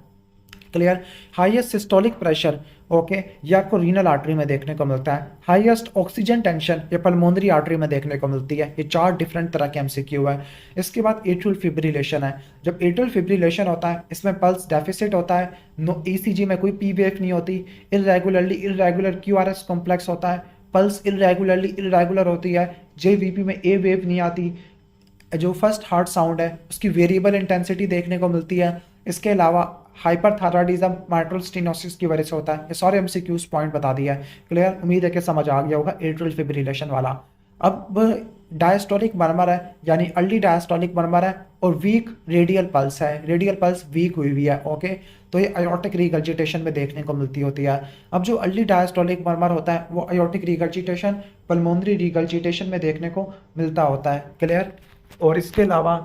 Clear? Highest systolic pressure okay ये आपको रीनल आर्टरी में देखने को मिलता है। हाईएस्ट ऑक्सीजन टेंशन ये पल्मोनरी आर्टरी में देखने को मिलती है। ये 4 डिफरेंट तरह के एमसीक्यू है। इसके बाद एट्रियल फिब्रिलेशन है। जब एट्रियल फिब्रिलेशन होता है इसमें पल्स डेफिसिट होता है, नो ईसीजी में कोई पी वेव नहीं होती, इरेगुलर क्यूआरएस कॉम्प्लेक्स होता है, पल्स इरेगुलर होती है, जेवीपी में ए वेव नहीं आती, जो फर्स्ट हार्ट साउंड है उसकी वेरिएबल इंटेंसिटी देखने को मिलती है। इसके अलावा हाइपरथायरॉयडिज्म माइट्रल स्टेनोसिस की वजह से होता है। ये सारे एमसीक्यूज पॉइंट बता दिया है। क्लियर? उम्मीद है कि समझ आ गया होगा एट्रियल फिब्रिलेशन वाला। अब डायस्टोलिक मरमर है, यानी अर्ली डायस्टोलिक मरमर है और वीक रेडियल पल्स है, रेडियल पल्स वीक हुई हुई है ओके, तो ये अयोर्टिक रिगर्जिटेशन में देखने को मिलती होती है। अब जो अर्ली डायस्टोलिक मरमर होता है वो अयोर्टिक रिगर्जिटेशन, पल्मोनरी रिगर्जिटेशन में देखने को मिलता होता है। क्लियर? और इसके अलावा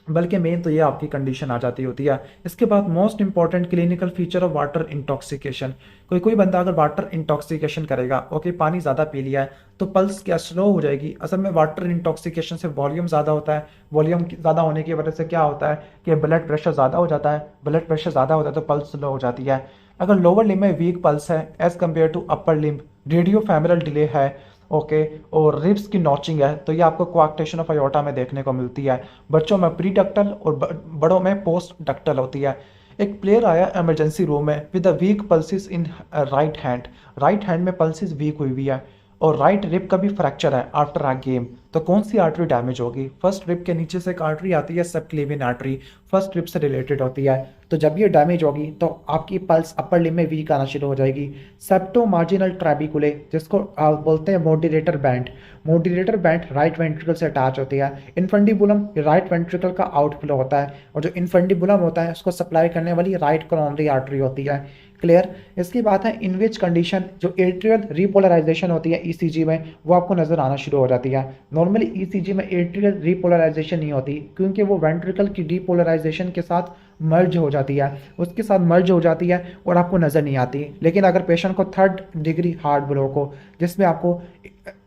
बल्कि मेन तो ये आपकी कंडीशन आ जाती होती है। इसके बाद most important clinical feature of water intoxication. कोई कोई बंदा अगर वाटर इंटॉक्सिकेशन करेगा, ओके, पानी ज़्यादा पी लिया है, तो पल्स क्या स्लो हो जाएगी। असल में वाटर इंटॉक्सिकेशन से वॉल्यूम ज़्यादा होता है, वॉल्यूम ज़्यादा होने की वजह से क्या होता है कि ब्लड प्रेशर ज़्यादा हो जाता है, ब्लड प्रेशर ज़्यादा होता है तो पल्स स्लो हो जाती है। अगर लोअर लिम्ब में वीक पल्स है as compare to upper limb, radio femoral delay है, ओके, और रिब्स की नॉचिंग है, तो ये आपको कोआक्टेशन ऑफ अयोर्टा में देखने को मिलती है। बच्चों में प्री डक्टल और बड़ों में पोस्ट डक्टल होती है। एक प्लेयर आया इमरजेंसी रूम में with a weak pulses in right hand में पल्सिस वीक हुई है और राइट रिब का भी फ्रैक्चर है आफ्टर अ गेम। तो कौन सी आर्टरी डैमेज होगी? फर्स्ट रिब के नीचे से एक आर्टरी आती है सबक्लेवियन आर्टरी, फर्स्ट रिब से रिलेटेड होती है। तो जब ये डैमेज होगी तो आपकी पल्स अपर लिम्ब में वीक आना शुरू हो जाएगी। सेप्टो मार्जिनल ट्रैबिकुले, जिसको आप बोलते हैं मोडिलेटर बैंड, मोडिलेटर बैंड राइट वेंट्रिकल से अटैच होती है। इन्फंडिबुलम राइट वेंट्रिकल का आउटफ्लो होता है और जो इन्फंडिबुलम होता है उसको सप्लाई करने वाली राइट कोरोनरी आर्टरी होती है। क्लियर। इसकी बात है इन विच कंडीशन जो एट्रियल रिपोलराइजेशन होती है ईसीजी में वो आपको नजर आना शुरू हो जाती है। नॉर्मली ईसीजी में एट्रियल रिपोलराइजेशन नहीं होती क्योंकि वो वेंट्रिकल की डिपोलराइजेशन के साथ मर्ज हो जाती है, उसके साथ मर्ज हो जाती है और आपको नज़र नहीं आती। लेकिन अगर पेशेंट को 3rd डिग्री हार्ट ब्लॉक हो जिसमें आपको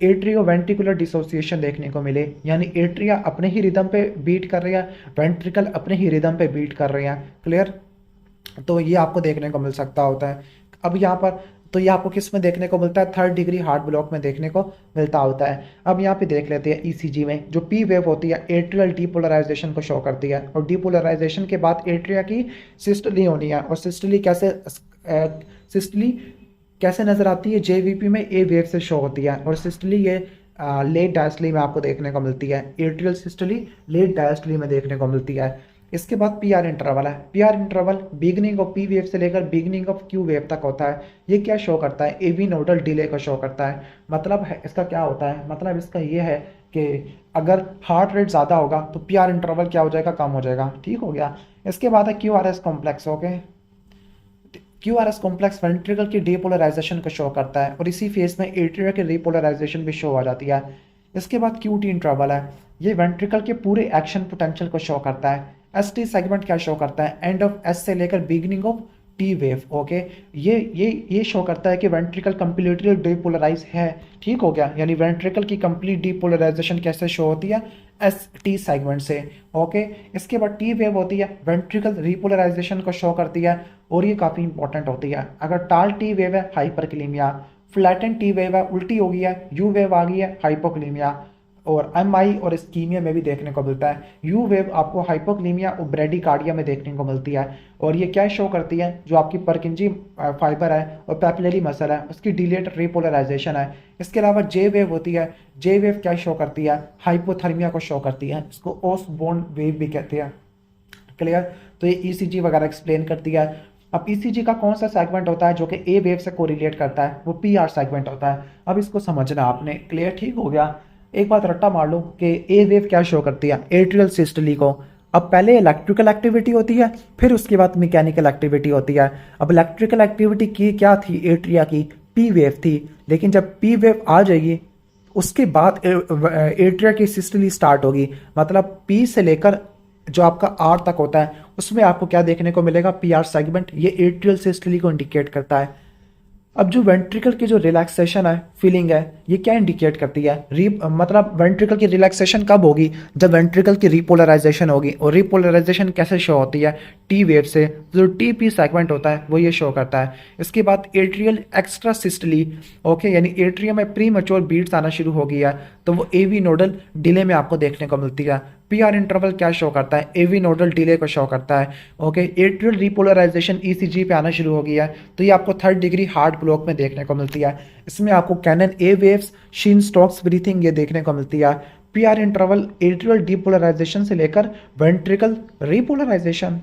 एट्रियो वेंट्रिकुलर डिसोसिएशन देखने को मिले, यानी एट्रिया अपने ही रिदम पे बीट कर रही है, वेंट्रिकल अपने ही रिदम पे बीट कर रहे हैं। क्लियर। तो ये आपको देखने को मिल सकता होता है। अब यहाँ पर तो ये आपको किस में देखने को मिलता है? 3rd डिग्री हार्ट ब्लॉक में देखने को मिलता होता है। अब यहाँ पे देख लेते हैं ईसीजी में जो पी वेव होती है एट्रियल डीपोलराइजेशन को शो करती है और डीपोलराइजेशन के बाद एट्रिया की सिस्टली होनी है। और सिस्टली कैसे नजर आती है? जेवीपी में ए वेव से शो होती है और सिस्टली ये लेट डायस्टली में आपको देखने को मिलती है। एट्रियल सिस्टली लेट डायस्टली में देखने को मिलती है। इसके बाद पी आर इंटरवल है। P R interval beginning of P wave से लेकर बिगनिंग ऑफ क्यू वेव तक होता है। ये क्या शो करता है? एवी नोडल डिले को शो करता है। मतलब है इसका क्या होता है? मतलब इसका ये है कि अगर हार्ट रेट ज़्यादा होगा तो पी आर इंटरवल क्या हो जाएगा? कम हो जाएगा। ठीक हो गया। इसके बाद है Q R S complex. Okay, Q R S complex ventricle की डीपोलराइजेशन को शो करता है और इसी फेज में एट्रिया की रिपोलराइजेशन भी शो आ जाती है। इसके बाद क्यू टी इंटरवल है। ये वेंट्रिकल के पूरे एक्शन पोटेंशियल को शो करता है। एस टी सेगमेंट क्या शो करता है? एंड ऑफ एस से लेकर beginning of T wave. Okay, ये शो करता है कि वेंट्रिकल कंप्लीटली डीपोलराइज है। ठीक हो गया। यानी वेंट्रिकल की कंप्लीट डीपोलराइजेशन कैसे शो होती है? एस टी सेगमेंट से। ओके, इसके बाद टी वेव होती है वेंट्रिकल रिपोलराइजेशन को शो करती है और ये काफ़ी इंपॉर्टेंट होती है। अगर टाल टी वेव है हाइपरक्लीमिया, फ्लैटन टी वेव है उल्टी हो गई है, यू वेव आ गई है हाइपोक्लीमिया, और एम आई और स्कीमिया में भी देखने को मिलता है। यू वेव आपको हाइपोक्लीमिया और ब्रेडिकार्डिया में देखने को मिलती है और ये क्या शो करती है? जो आपकी परकिंजी फाइबर है और पैपिलरी मसल है उसकी डिलेड रिपोलराइजेशन है। इसके अलावा जे वेव होती है। जे वेव क्या शो करती है? हाइपोथर्मिया को शो करती है। इसको ओसबोर्न वेव भी कहते हैं। क्लियर। तो ये ईसीजी वगैरह एक्सप्लेन करती है। अब ईसीजी का कौन सा सेगमेंट होता है जो कि ए वेव से कोरिलेट करता है? वो पी आर सेगमेंट होता है। अब इसको समझना आपने। क्लियर। ठीक हो गया। एक बात रट्टा मार लो कि ए वेव क्या शो करती है? एट्रियल सिस्टली को। अब पहले इलेक्ट्रिकल एक्टिविटी होती है फिर उसके बाद मैकेनिकल एक्टिविटी होती है। अब इलेक्ट्रिकल एक्टिविटी की क्या थी? एट्रिया की पी वेव थी। लेकिन जब पी वेव आ जाएगी उसके बाद एट्रिया की सिस्टली स्टार्ट होगी। मतलब पी से लेकर जो आपका आर तक होता है उसमें आपको क्या देखने को मिलेगा? P R segment. ये एट्रियल सिस्टली को इंडिकेट करता है। अब जो वेंट्रिकल की जो रिलैक्सेशन है, फीलिंग है, ये क्या इंडिकेट करती है? मतलब वेंट्रिकल की रिलैक्सेशन कब होगी? जब वेंट्रिकल की रिपोलराइजेशन होगी। और रिपोलराइजेशन कैसे शो होती है? टी वेव से। जो टी पी सेगमेंट होता है वो ये शो करता है। इसके बाद एट्रियल एक्स्ट्रा सिस्टली। ओके, यानी एट्रियम में प्री मैच्योर बीट्स आना शुरू हो गया है तो वो एवी नोडल डिले में आपको देखने को मिलती है। पी आर इंटरवल क्या शो करता है? एवी नोडल डिले को शो करता है। ओके, एट्रियल रिपोलराइजेशन ईसीजी पे आना शुरू हो गया है तो ये आपको 3rd डिग्री हार्ट ब्लॉक में देखने को मिलती है। इसमें आपको cannon A waves, Cheyne Stokes breathing ये देखने को मिलती है। P R interval atrial depolarization से लेकर ventricle repolarization.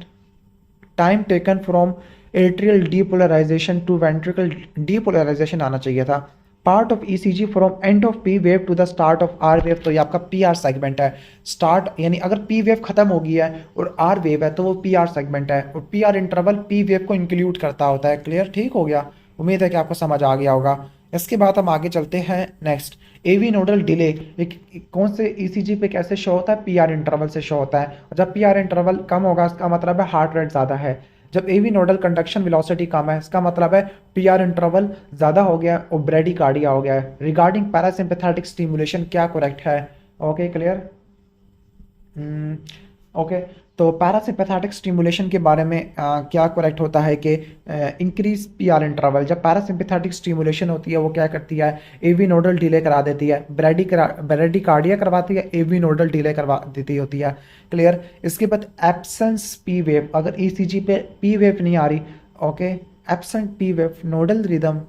Time taken from atrial depolarization to ventricle depolarization आना चाहिए था। Part of ECG from end of P wave to the start of R wave. तो ये आपका पी आर सेगमेंट है। स्टार्ट यानी अगर पी वेव खत्म हो गई है और आर वेव है तो वो पी आर सेगमेंट है और P R interval P wave को इंक्लूड करता होता है। क्लियर। ठीक हो गया। उम्मीद है कि आपको समझ आ गया होगा। इसके बाद हम आगे चलते हैं नेक्स्ट। एवी नोडल डिले कौन से ईसीजी पे कैसे शो होता है? पीआर इंटरवल से शो होता है, और जब पीआर इंटरवल कम होगा इसका मतलब है हार्ट रेट ज़्यादा है। जब एवी नोडल कंडक्शन वेलोसिटी कम है इसका मतलब है पीआर इंटरवल ज़्यादा हो गया और ब्रेडिकार्डिया हो गया है। रिगार्डिंग पैरासिम्पैथेटिक स्टिमुलेशन क्या करेक्ट है? Okay clear. ओके, तो पैरासिम्पैथेटिक स्टिमुलेशन के बारे में क्या करेक्ट होता है कि इंक्रीज पीआर इंटरवल। जब पैरासिम्पैथेटिक स्टिमुलेशन होती है वो क्या करती है? एवी नोडल डिले करा देती है, ब्रेडिकार्डिया करवाती है, एवी नोडल डिले करवा देती होती है। क्लियर। इसके बाद एब्सेंस पी वेव, अगर ईसीजी पे पी वेव नहीं आ रही, okay, absent P wave nodal rhythm,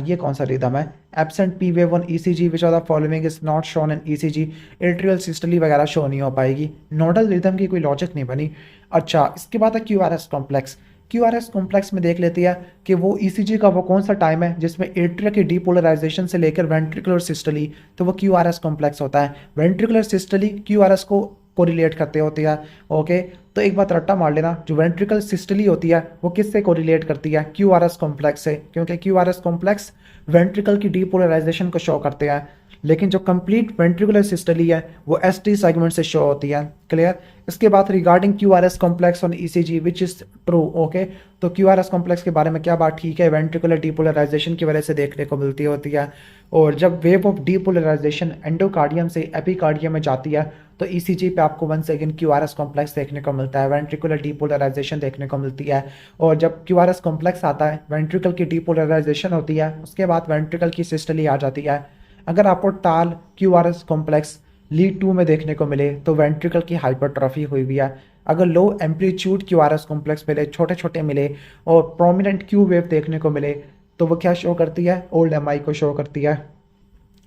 ये कौन सा रिदम है? Absent P wave on ECG which of the following is not shown in ECG. Atrial systole वगैरह शो नहीं हो पाएगी, नोडल रिदम की कोई लॉजिक नहीं बनी। अच्छा, इसके बाद है क्यूआरएस कॉम्प्लेक्स। क्यूआरएस कॉम्प्लेक्स में देख लेती है कि वो ईसीजी का वो कौन सा टाइम है जिसमें एट्रिया की डीपोलराइजेशन से लेकर वेंट्रिकुलर सिस्टली, तो वो क्यूआरएस कॉम्प्लेक्स होता है। वेंट्रिकुलर सिस्टली क्यूआरएस को कोरिलेट करते होती है। ओके, तो एक बात रट्टा मार लेना, जो वेंट्रिकल सिस्टली होती है वो किससे कोरिलेट करती है? क्यूआरएस कॉम्प्लेक्स से, क्योंकि क्यूआरएस कॉम्प्लेक्स वेंट्रिकल की डीपोलराइजेशन को शो करते हैं। लेकिन जो कंप्लीट वेंट्रिकुलर सिस्टली है वो एसटी सेगमेंट से शो होती है। क्लियर। इसके बाद regarding QRS complex on ECG which is true. Okay, तो क्यूआरएस कॉम्प्लेक्स के बारे में क्या बात ठीक है? वेंट्रिकुलर डीपोलराइजेशन की वजह से देखने को मिलती होती है, और जब वेव ऑफ डीपोलराइजेशन एंडोकार्डियम से एपिकार्डियम में जाती है तो ईसीजी पे आपको वन सेकेंड क्यूआरएस कॉम्प्लेक्स देखने को मिलता है, वेंट्रिकुलर डीपोलराइजेशन देखने को मिलती है। और जब क्यूआरएस कॉम्प्लेक्स आता है वेंट्रिकल की डीपोलराइजेशन होती है, उसके बाद वेंट्रिकल की सिस्टली आ जाती है। अगर आपको टाल क्यूआरएस कॉम्प्लेक्स लीड 2 में देखने को मिले तो वेंट्रिकल की हाइपरट्रॉफी हुई हुई है। अगर लो एम्पलीट्यूड क्यूआरएस कॉम्प्लेक्स मिले, छोटे छोटे मिले, और प्रोमिनेंट क्यू वेव देखने को मिले, तो वो क्या शो करती है? ओल्ड एमआई को शो करती है।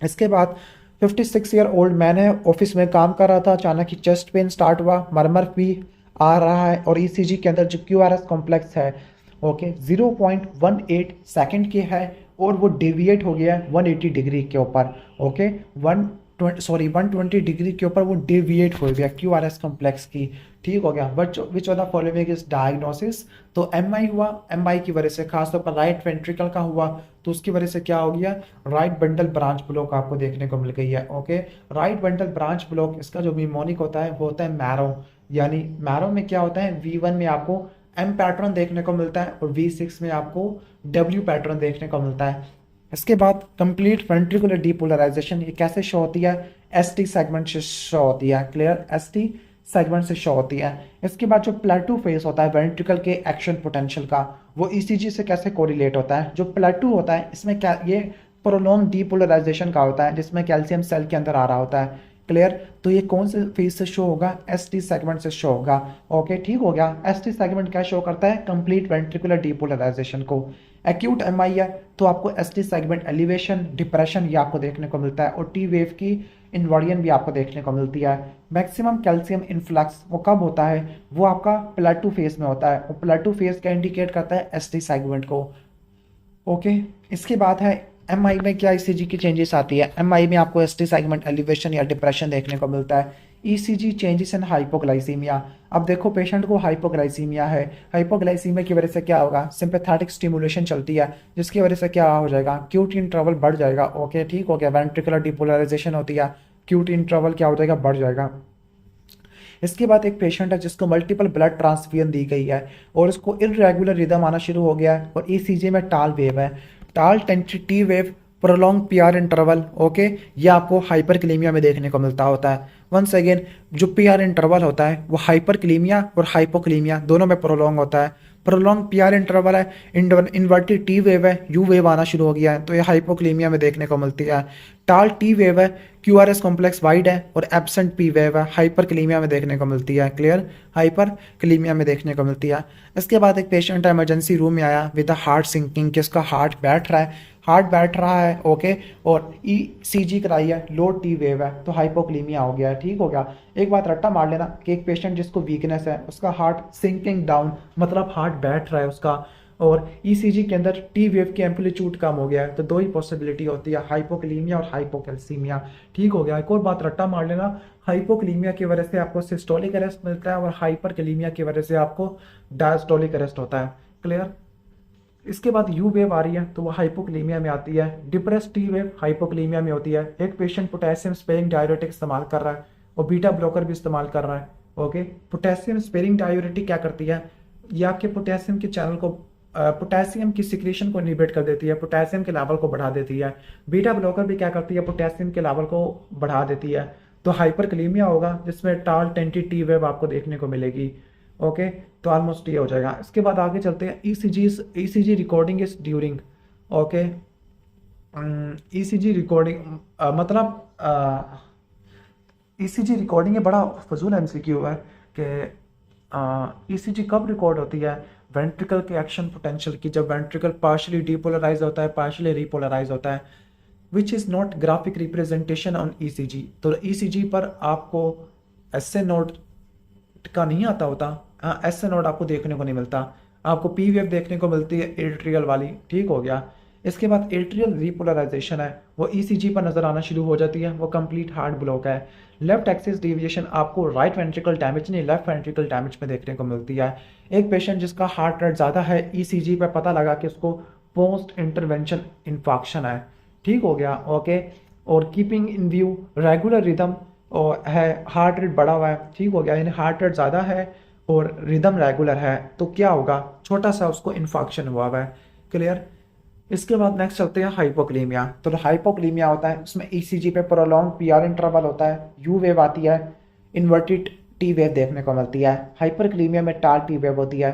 इसके बाद 56 ईयर ओल्ड मैन है, ऑफिस में काम कर रहा था, अचानक ही चेस्ट पेन स्टार्ट हुआ, मरमर भी आ रहा है, और ईसीजी के अंदर जो क्यूआरएस कॉम्प्लेक्स है, ओके, 0.18 सेकंड की है, और वो डेविएट हो गया है 180 डिग्री के ऊपर। ओके, 120 डिग्री के ऊपर वो डेविएट हो गया क्यूआरएस कॉम्प्लेक्स की। ठीक हो गया। But which of the following is diagnosis? तो एमआई हुआ, एमआई की वजह से खासतौर पर राइट वेंट्रिकल का हुआ, तो उसकी वजह से क्या हो गया? राइट बंडल ब्रांच ब्लॉक आपको देखने को मिल गई है। Okay, right bundle branch block, इसका जो निमोनिक होता है वो होता है मैरो, यानी मैरो में क्या होता है? V1 में आपको एम पैटर्न देखने को मिलता है और V6 में आपको W पैटर्न देखने को मिलता है। इसके बाद कंप्लीट वेंट्रिकुलर डीपोलराइजेशन ये कैसे शो होती है? एसटी सेगमेंट से शो होती है। क्लियर, एसटी सेगमेंट से शो होती है। इसके बाद जो प्लेटू फेज होता है वेंट्रिकल के एक्शन पोटेंशियल का, वो ईसीजी से कैसे कोरिलेट होता है? जो प्लेटू होता है इसमें क्या, ये प्रोलॉन्ग डीपोलराइजेशन का होता है जिसमें कैल्शियम सेल के अंदर आ रहा होता है। क्लियर, तो ये कौन से फेज से शो होगा? एसटी सेगमेंट से शो होगा। ओके, ठीक हो गया। एसटी सेगमेंट क्या शो करता है? कंप्लीट वेंट्रिकुलर डीपोलराइजेशन को। एक्यूट एमआई है तो आपको एसटी सेगमेंट एलिवेशन, डिप्रेशन ये आपको देखने को मिलता है, और टी वेव की इन्वर्जन भी आपको देखने को मिलती है। मैक्सिमम कैल्शियम इन्फ्लक्स वो कब होता है? वो आपका प्लेटू फेज में होता है, और प्लेटू फेज का इंडिकेट करता है एसटी सेगमेंट को। ओके, इसके बाद है एमआई में क्या ईसीजी की चेंजेस आती है? एमआई में आपको एसटी सेगमेंट एलिवेशन या डिप्रेशन देखने को मिलता है। ECG changes in hypoglycaemia. अब देखो पेशेंट को हाइपोग्लाइसीमिया है, हाइपोग्लाइसीमिया की वजह से क्या होगा? सिंपैथेटिक स्टिमुलेशन चलती है जिसकी वजह से क्या हो जाएगा? क्यूटी इंटरवल बढ़ जाएगा। ओके, ठीक हो गया। वेंट्रिकुलर डिपोलराइजेशन होती है, क्यूटी इंटरवल क्या हो जाएगा? बढ़ जाएगा। इसके बाद एक पेशेंट है जिसको मल्टीपल ब्लड ट्रांसफ्यूजन दी गई है और उसको इरेगुलर रिदम आना शुरू हो गया है, और ईसीजी में टाल वेव है, tall tensity wave, prolong PR interval. Okay, ये आपको हाइपरक्लेमिया में देखने को मिलता होता है। वंस अगेन, जो पीआर इंटरवल होता है वो हाइपरक्लेमिया और हाइपोक्लेमिया दोनों में प्रोलॉन्ग होता है। प्रोलॉन्ग पीआर इंटरवल है, इन्वर्टेड टी वेव है, यू वेव आना शुरू हो गया है, तो ये हाइपोक्लेमिया में देखने को मिलती है। टाल टी वेव है, क्यूआरएस कॉम्प्लेक्स वाइड है, और एब्सेंट पी वेव है, हाइपरक्लेमिया में देखने को मिलती है। क्लियर, हाइपरक्लेमिया में देखने को मिलती है। इसके बाद एक पेशेंट इमरजेंसी रूम में आया विद हार्ट सिंकिंग, कि उसका हार्ट बैठ रहा है, हार्ट बैठ रहा है। ओके, और ईसीजी कराई है, लो टी वेव है, तो हाइपोक्लेमिया हो गया है। ठीक हो गया। एक बात रट्टा मार लेना कि एक पेशेंट जिसको वीकनेस है उसका हार्ट सिंकिंग डाउन, मतलब हार्ट बैठ रहा है उसका, और ईसीजी के अंदर टी वेव की एम्पलीट्यूड कम हो गया है, तो दो ही पॉसिबिलिटी होती है, हाइपोक्लेमिया और हाइपोकैल्सीमिया। ठीक हो गया। एक और बात रट्टा मार लेना, हाइपोक्लेमिया की वजह से आपको सिस्टोलिक अरेस्ट मिलता है, और हाइपरक्लेमिया की वजह से आपको डायस्टोलिक अरेस्ट होता है। क्लियर। इसके बाद यू वेव आ रही है तो वो हाइपोकलीमिया में आती है। डिप्रेस टी वेव हाइपोकलीमिया में होती है। एक पेशेंट पोटेशियम स्पेरिंग डाययूरेटिक इस्तेमाल कर रहा है और बीटा ब्लॉकर भी इस्तेमाल कर रहा है। ओके, पोटेशियम स्पेरिंग डाययूरेटिक क्या करती है, ये आपके पोटेशियम के चैनल को पोटेशियम की सिक्रेशन को इनहिबिट कर देती है, पोटेशियम के लेवल को बढ़ा देती है। बीटा ब्लॉकर भी क्या करती है, पोटेशियम के लेवल को बढ़ा देती है। तो हाइपरकलीमिया होगा जिसमें टाल टेंटी टी वेव आपको देखने को मिलेगी। ओके, तो ऑलमोस्ट ये हो जाएगा। इसके बाद आगे चलते हैं। ECG recording is during. Okay, ECG recording मतलब ईसीजी रिकॉर्डिंग ये बड़ा फजूल एमसीक्यू है कि ईसीजी कब रिकॉर्ड होती है, वेंट्रिकल के एक्शन पोटेंशियल की, जब वेंट्रिकल पार्शली डीपोलराइज होता है, पार्शली रीपोलराइज होता है, which is not graphic representation on ECG. तो ईसीजी पर आपको एसए नोड का नहीं आता होता। हाँ, एसए नोड आपको देखने को नहीं मिलता, आपको पी वेव देखने को मिलती है एट्रियल वाली। ठीक हो गया। इसके बाद एट्रियल रीपोलराइजेशन है वो ईसीजी पर नजर आना शुरू हो जाती है, वो कंप्लीट हार्ट ब्लॉक है। लेफ्ट एक्सिस डिविएशन आपको राइट वेंट्रिकल डैमेज नहीं, लेफ्ट वेंट्रिकल डैमेज में देखने को मिलती है। एक पेशेंट जिसका हार्ट रेट ज़्यादा है, ईसीजी पे पता लगा कि उसको पोस्ट इंटरवेंशन इन्फॉक्शन है। ठीक हो गया। ओके, और keeping in view regular rhythm और है, हार्ट रेट बढ़ा हुआ है। ठीक हो गया, यानी हार्ट रेट ज़्यादा है और रिदम रेगुलर है, तो क्या होगा, छोटा सा उसको इन्फॉक्शन हुआ हुआ है। क्लियर। इसके बाद नेक्स्ट चलते हैं हाइपोक्लीमिया। तो हाइपोक्लीमिया होता है उसमें ईसीजी पे प्रोलॉन्ग पीआर इंटरवल होता है, यू वेव आती है, इन्वर्टेड टी वेव देखने को मिलती है। हाइपरक्लीमिया में टाल टी वेव होती है।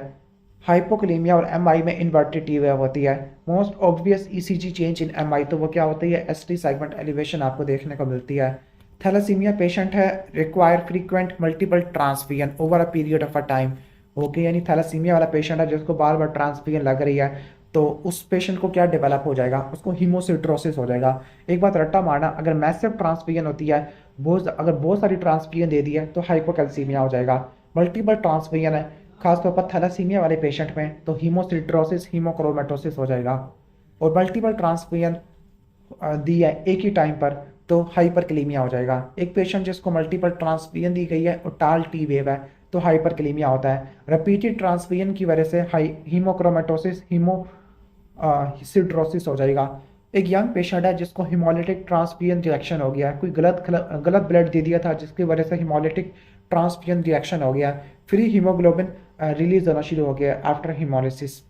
हाइपोक्लीमिया और एमआई में इन्वर्टेड टी वेव होती है। Most obvious ECG change in MI तो वो क्या होती है, एसटी सेगमेंट एलिवेशन आपको देखने को मिलती है। थैलेसीमिया पेशेंट है, require frequent multiple transfusion over a period of a time. Okay, यानी थैलेसीमिया वाला पेशेंट है जिसको बार बार ट्रांसफ्यूजन लग रही है, तो उस पेशेंट को क्या डेवलप हो जाएगा, उसको हीमोसिड्रोसिस हो जाएगा। एक बात रट्टा मारना, अगर मैसिव ट्रांसफ्यूजन होती है, अगर बहुत सारी ट्रांसफ्यूजन दे दी है तो हाइपोकैल्सीमिया हो जाएगा। मल्टीपल ट्रांसफ्यूजन है खासतौर पर थैलेसीमिया वाले पेशेंट में, तो हीमोसिड्रोसिस हीमोक्रोमेटोसिस हो जाएगा। और मल्टीपल ट्रांसफ्यूजन दी है एक ही टाइम पर तो हाइपरकलीमिया हो जाएगा। एक पेशेंट जिसको मल्टीपल ट्रांसफ्यूजन दी गई है और टाल टी वेव है तो हाइपरकलीमिया होता है। रिपीटेड ट्रांसफ्यूजन की वजह से हीमोक्रोमेटोसिस सिड्रोसिस हो जाएगा। एक यंग पेशेंट है जिसको हिमोलिटिक ट्रांसफ्यूजन रिएक्शन हो गया है, कोई गलत ब्लड दे दिया था जिसकी वजह से हिमोलिटिक ट्रांसफ्यूजन रिएक्शन हो गया, फ्री हीमोग्लोबिन रिलीज होना शुरू हो गया आफ्टर हिमोलिसिस।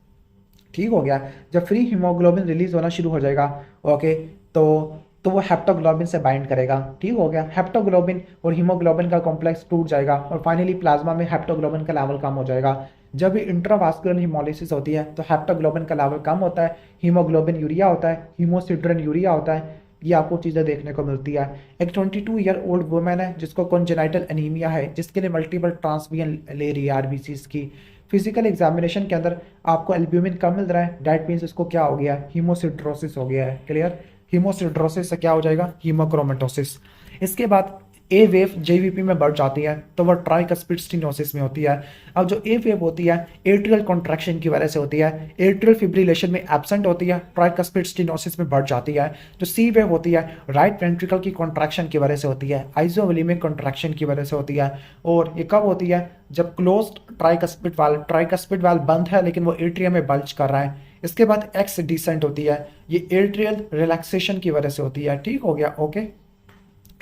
ठीक हो गया। जब फ्री हीमोग्लोबिन रिलीज होना शुरू हो जाएगा, ओके, तो वो हेप्टोग्लोबिन से बाइंड करेगा। ठीक हो गया। हेप्टोग्लोबिन और हीमोग्लोबिन का कॉम्प्लेक्स टूट जाएगा और फाइनली प्लाज्मा में हेप्टोग्लोबिन का लेवल कम हो जाएगा। जब भी इंट्रावास्कुलर हीमोलिसिस होती है तो हेप्टोग्लोबिन का लेवल कम होता है, हीमोग्लोबिन यूरिया होता है, हीमोसिड्रिन यूरिया होता है। ये आपको चीज़ें देखने को मिलती है। एक 22 ईयर ओल्ड वुमेन है जिसको कॉन्जेनाइटल एनीमिया है, जिसके लिए मल्टीपल ट्रांसफ्यूजन ले रही है आरबीसीज की। फिजिकल एग्जामिनेशन के अंदर आपको एल्ब्यूमिन कम मिल रहा है, डेट मीन्स इसको क्या हो गया, हीमोसिड्रोसिस हो गया है। क्लियर। हीमोसिड्रोसिस से क्या हो जाएगा, हीमोक्रोमेटोसिस। इसके बाद ए वेव जेवीपी में बढ़ जाती है तो वह ट्राइकस्पिड स्टेनोसिस में होती है। अब जो ए वेव होती है एट्रियल कॉन्ट्रैक्शन की वजह से होती है, एट्रियल फिब्रिलेशन में एब्सेंट होती है, ट्राइकस्पिड स्टेनोसिस में बढ़ जाती है। जो सी वेव होती है राइट वेंट्रिकल की कॉन्ट्रैक्शन की वजह से होती है, आइसोवोल्यूमिक कॉन्ट्रैक्शन की वजह से होती है। और ये कब होती है, जब क्लोज्ड ट्राइकस्पिड वाल्व बंद है लेकिन वो एट्रियम में बल्ज कर रहा है। इसके बाद एक्स डिसेंट होती है, ये एट्रियल रिलैक्सेशन की वजह से होती है। ठीक हो गया। ओके,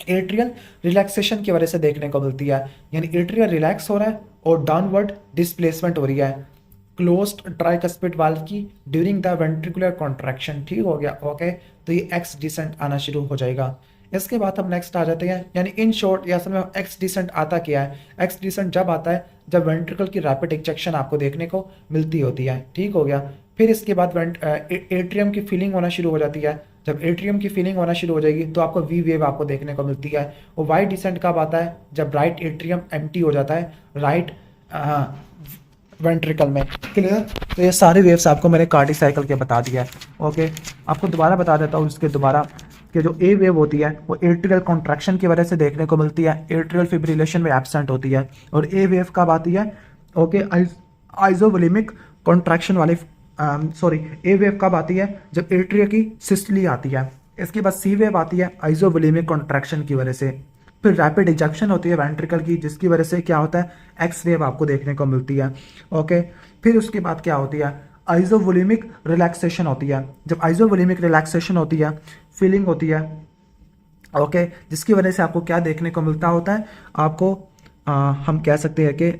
एट्रियल रिलैक्सेशन की वजह से देखने को मिलती है, यानी एट्रियल रिलैक्स हो रहा है और डाउनवर्ड डिस्प्लेसमेंट हो रही है क्लोज्ड ट्राइकस्पिड वाल्व की ड्यूरिंग द वेंट्रिकुलर कॉन्ट्रैक्शन। ठीक हो गया। ओके, तो ये एक्स डिसेंट आना शुरू हो जाएगा। इसके बाद हम नेक्स्ट आ जाते हैं, यानी इन शॉर्ट या असल में एक्स डिसेंट आता क्या है। एक्स डिसेंट जब आता है जब वेंट्रिकल की रैपिड इजेक्शन आपको देखने को मिलती होती है। ठीक हो गया। फिर इसके बाद एट्रियम की फीलिंग होना शुरू हो जाती है। जब एट्रियम की फीलिंग होना शुरू हो जाएगी तो आपको वी वेव आपको देखने को मिलती है। और वाई डिसेंट कब आता है, जब राइट एट्रियम एम्प्टी हो जाता है राइट वेंट्रिकल में। क्लियर। तो ये सारे वेव्स आपको मैंने कार्डिक साइकिल के बता दिया है। ओके, आपको दोबारा बता देता हूँ इसके दोबारा कि जो ए वेव होती है वो एट्रियल कॉन्ट्रैक्शन की वजह से देखने को मिलती है, एट्रियल फिब्रिलेशन में एब्सेंट होती है। और ए वेव कब आती है, ओके, आइसोवोल्यूमिक कॉन्ट्रैक्शन वाली ए वेव कब आती है, जब एट्रिया की सिस्टली आती है। इसके बाद सी वेव आती है आइसोवोल्यूमिक कॉन्ट्रैक्शन की वजह से। फिर रैपिड इजेक्शन होती है वेंट्रिकल की, जिसकी वजह से क्या होता है, एक्स वेव आपको देखने को मिलती है। ओके, फिर उसके बाद क्या होती है, आइसोवोलेमिक रिलैक्सेशन होती है। जब आइसोवोलेमिक रिलैक्सेशन होती है, फीलिंग होती है, ओके, जिसकी वजह से आपको क्या देखने को मिलता होता है, आपको हम कह सकते हैं कि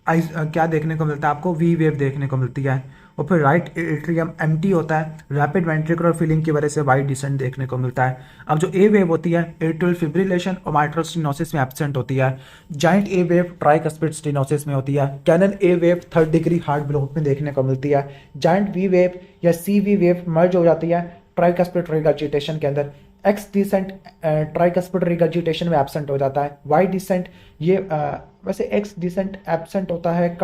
क्या देखने को मिलता है, आपको वी वेव देखने को मिलती है। और फिर राइट एट्रियम एम्प्टी होता है, रैपिड वेंट्रिकुलर फिलिंग की वजह से वाइट डिसेंट देखने को मिलता है। अब जो ए वेव होती है एट्रियल फिब्रिलेशन और माइट्रल स्टेनोसिस में एब्सेंट होती है। Giant A wave tricuspid stenosis में होती है। Cannon A wave third degree heart block में देखने को मिलती है। जाइंट वी वेव या सी वी वेव मर्ज हो जाती है ट्राइकस्पिड रिगर्जिटेशन के अंदर। एक्स डिसेंट ट्राइकस्पिड रिगर्जिटेशन में एब्सेंट हो जाता है। वाई डिसेंट ये वैसे एक्स डिसेंट एब्सेंट होता है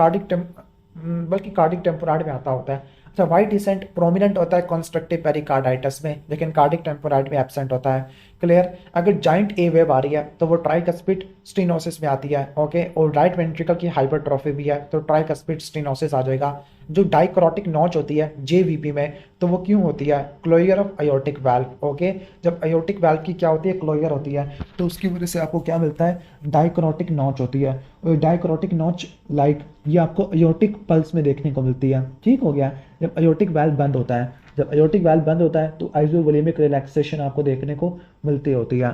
बल्कि कार्डिक टेम्पोराइड में आता होता है। अच्छा, वाई डिसेंट प्रोमिनेंट होता है कंस्ट्रक्टिव पेरिकार्डाइटिस में, लेकिन कार्डिक टेम्पोराइड में एब्सेंट होता है। क्लियर। अगर जाइंट ए वेव आ रही है तो वो ट्राइकस्पिड स्टेनोसिस में आती है, ओके, और राइट वेंट्रिकल की हाइपरट्रॉफी भी है तो ट्राइकस्पिड स्टेनोसिस आ जाएगा। जो डाइक्रोटिक नॉच होती है जेवीपी में, तो वो क्यों होती है? Closure of aortic valve, okay. जब अयोर्टिक वाल्व की क्या होती है? क्लोजर होती है, तो उसकी वजह से आपको क्या मिलता है? डाइक्रोटिक नॉच होती है। और डाइक्रोटिक नॉच लाइक ये आपको अयोर्टिक पल्स में देखने को मिलती है। ठीक हो गया। जब अयोर्टिक वाल्व बंद होता है, जब अयोर्टिक वाल्व बंद होता है तो आइसोवोलेमिक रिलैक्सेशन आपको देखने को मिलती होती है।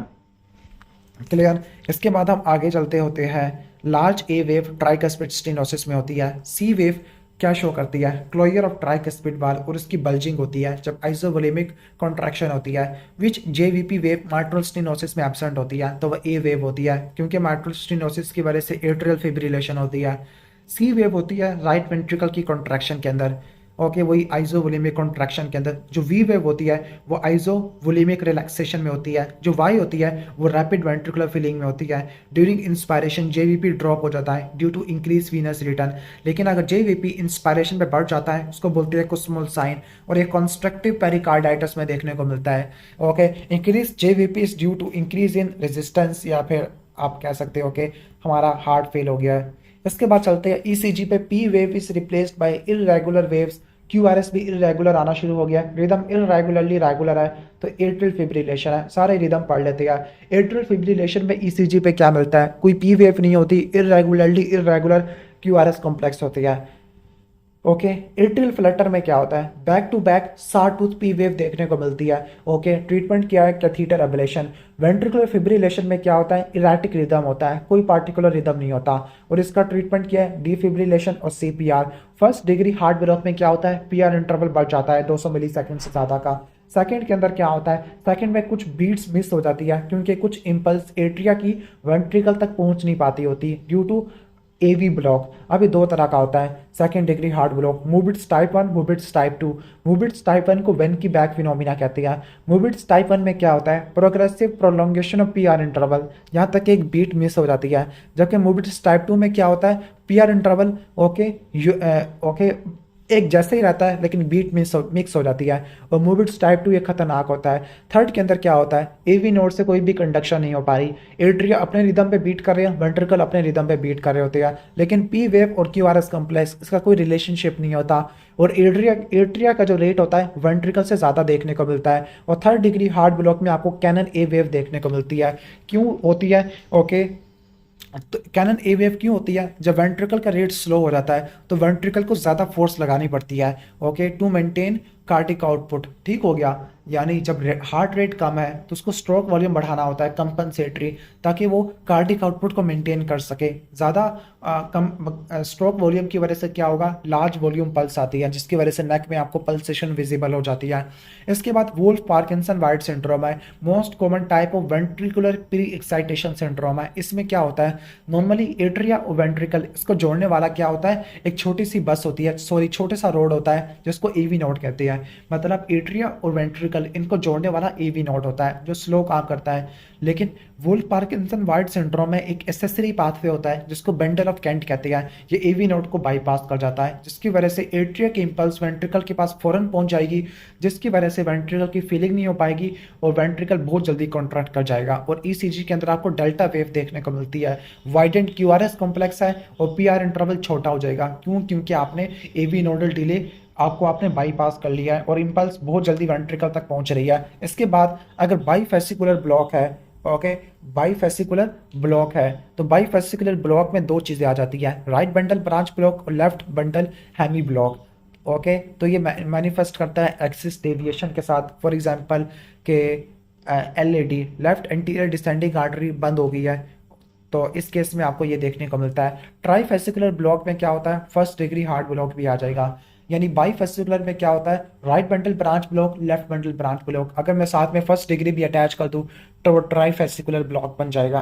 क्लियर। इसके बाद हम आगे चलते होते हैं। लार्ज ए वेव ट्राइकस्पिड स्टेनोसिस में होती है। सी वेव क्या शो करती है? क्लोजर ऑफ ट्राइकस्पिड वाल्व और उसकी बल्जिंग होती है जब आइसोवोलेमिक कॉन्ट्रैक्शन होती है। विच जेवीपी वेव माइट्रल स्टेनोसिस में एब्सेंट होती है, तो वह ए वेव होती है क्योंकि माइट्रल स्टेनोसिस की वजह से एट्रियल फिब्रिलेशन होती है। सी वेव होती है राइट वेंट्रिकल की कॉन्ट्रैक्शन के अंदर, ओके, वही आइसोवोलेमिक कॉन्ट्रैक्शन के अंदर। जो वी वेव होती है वो आइसोवोलेमिक रिलैक्सेशन में होती है। जो वाई होती है वो रैपिड वेंट्रिकुलर फिलिंग में होती है। ड्यूरिंग इंस्पायरेशन जेवीपी ड्रॉप हो जाता है due to increase venous return, लेकिन अगर जेवीपी इंस्पायरेशन पे बढ़ जाता है उसको बोलते हैं कुस्मोल साइन, और ये कॉन्स्ट्रक्टिव पेरिकार्डाइटिस में देखने को मिलता है। Okay, increase JVP is due to increase in resistance, या फिर आप कह सकते हो कि हमारा हार्ट फेल हो गया है। इसके बाद चलते हैं ईसीजी पे। P wave is replaced by irregular waves. QRS भी इररेगुलर आना शुरू हो गया। रिदम इररेगुलरली रेगुलर है तो एट्रियल फिब्रिलेशन है। सारे रिदम पढ़ लेते हैं। एट्रियल फिब्रिलेशन में ईसीजी पे क्या मिलता है? कोई पी वेव नहीं होती, इररेगुलरली इररेगुलर क्यूआरएस कॉम्प्लेक्स होती है। ओके, एट्रियल फ्लटर में क्या होता है? Back to back sawtooth P wave देखने को मिलती है। ओके, ट्रीटमेंट क्या है? Catheter ablation. वेंट्रिकुलर फिब्रिलेशन में क्या होता है? इरेटिक रिदम होता है, कोई पार्टिकुलर रिदम नहीं होता, और इसका ट्रीटमेंट क्या है? डिफिब्रिलेशन और CPR. First degree heart block में क्या होता है? पीआर इंटरवल बढ़ जाता है 200 मिलीसेकंड से ज़्यादा का। सेकंड के अंदर क्या होता है? सेकंड में कुछ बीट्स मिस हो जाती है क्योंकि कुछ इंपल्स एट्रिया की वेंट्रिकल तक पहुंच नहीं पाती होती ड्यू टू एवी ब्लॉक। अभी दो तरह का होता है second degree heart block, Mobitz type 1, Mobitz type 2। Mobitz type 1 को वेन की बैक फिनोमिना कहते हैं। मूबिट्स टाइप 1 में क्या होता है? Progressive prolongation of PR interval, यहाँ तक एक बीट मिस हो जाती है। जबकि मूबिट्स टाइप 2 में क्या होता है? पीआर इंटरवल ओके एक जैसे ही रहता है लेकिन बीट मिक्स हो जाती है, और मूबिट्स टाइप 2 ये खतरनाक होता है। थर्ड के अंदर क्या होता है? एवी नोड से कोई भी कंडक्शन नहीं हो पा रही। एट्रिया अपने रिदम पे बीट कर रहे हैं, वेंट्रिकल अपने रिदम पे बीट कर रहे होते हैं, लेकिन पी वेव और क्यूआरएस कॉम्प्लेक्स इसका कोई रिलेशनशिप नहीं होता, और एट्रिया का जो रेट होता है वेंट्रिकल से ज़्यादा देखने को मिलता है। और थर्ड डिग्री हार्ट ब्लॉक में आपको कैनन ए वेव देखने को मिलती है। क्यों होती है? ओके, तो कैनन ए वेव क्यों होती है? जब वेंट्रिकल का रेट स्लो हो जाता है तो वेंट्रिकल को ज़्यादा फोर्स लगानी पड़ती है, okay, to maintain cardiac output. ठीक हो गया। यानी जब हार्ट रेट कम है तो उसको स्ट्रोक वॉल्यूम बढ़ाना होता है कंपनसेटरी, ताकि वो कार्डिक आउटपुट को मेंटेन कर सके। ज़्यादा कम स्ट्रोक वॉल्यूम की वजह से क्या होगा? लार्ज वॉल्यूम पल्स आती है जिसकी वजह से नेक में आपको पल्सेशन विजिबल हो जाती है। इसके बाद वुल्फ पार्किंसन वाइट सिंड्रोम है, most common type of ventricular pre excitation syndrome है। इसमें क्या होता है? नॉर्मली एट्रिया और वेंट्रिकल इसको जोड़ने वाला क्या होता है? एक छोटी सी बस होती है, सॉरी छोटे सा रोड होता है जिसको एवी नोड कहते हैं। मतलब एट्रिया और वेंट्रिकल इनको जोड़ने वाला एवी नोड होता है जो स्लो काम करता है। लेकिन वुल्फ पार्किंसन वाइट सिंड्रोम में एक एसेसरी पाथवे होता है जिसको बेंडल ऑफ कैंट कहते हैं। ये एवी नोड को बाईपास कर जाता है जिसकी वजह से एट्रिया की इंपल्स वेंट्रिकल के पास फौरन पहुंच जाएगी, जिसकी वजह से वेंट्रिकल की फीलिंग नहीं हो पाएगी और वेंट्रिकल बहुत जल्दी कॉन्ट्रैक्ट कर जाएगा। और ईसीजी के अंदर आपको डेल्टा वेव देखने को मिलती है। वाइडेंट क्यूआरएस कॉम्प्लेक्स है और पीआर इंटरवल छोटा हो जाएगा। क्यों? क्योंकि आपने एवी नोडल डिले आपने बाईपास कर लिया है और इंपल्स बहुत जल्दी वेंट्रिकल तक पहुंच रही है। इसके बाद अगर बाईफेसिकुलर ब्लॉक है, ओके, बाईफेसिकुलर ब्लॉक है तो बाईफेसिकुलर ब्लॉक में दो चीज़ें आ जाती है, राइट बंडल ब्रांच ब्लॉक और left bundle hemi block. Okay, तो ये मैनिफेस्ट करता है एक्सिस डेविएशन के साथ। फॉर एग्जांपल के LAD left anterior descending artery बंद हो गई है, तो इस केस में आपको ये देखने को मिलता है। ट्राईफेसिकुलर ब्लॉक में क्या होता है, फर्स्ट डिग्री हार्ट ब्लॉक भी आ जाएगा। यानी बाईफेसिकुलर में क्या होता है, right bundle branch block, left bundle branch block. अगर मैं साथ में फर्स्ट डिग्री भी अटैच कर दूं तो वो ट्राईफेसिकुलर ब्लॉक बन जाएगा।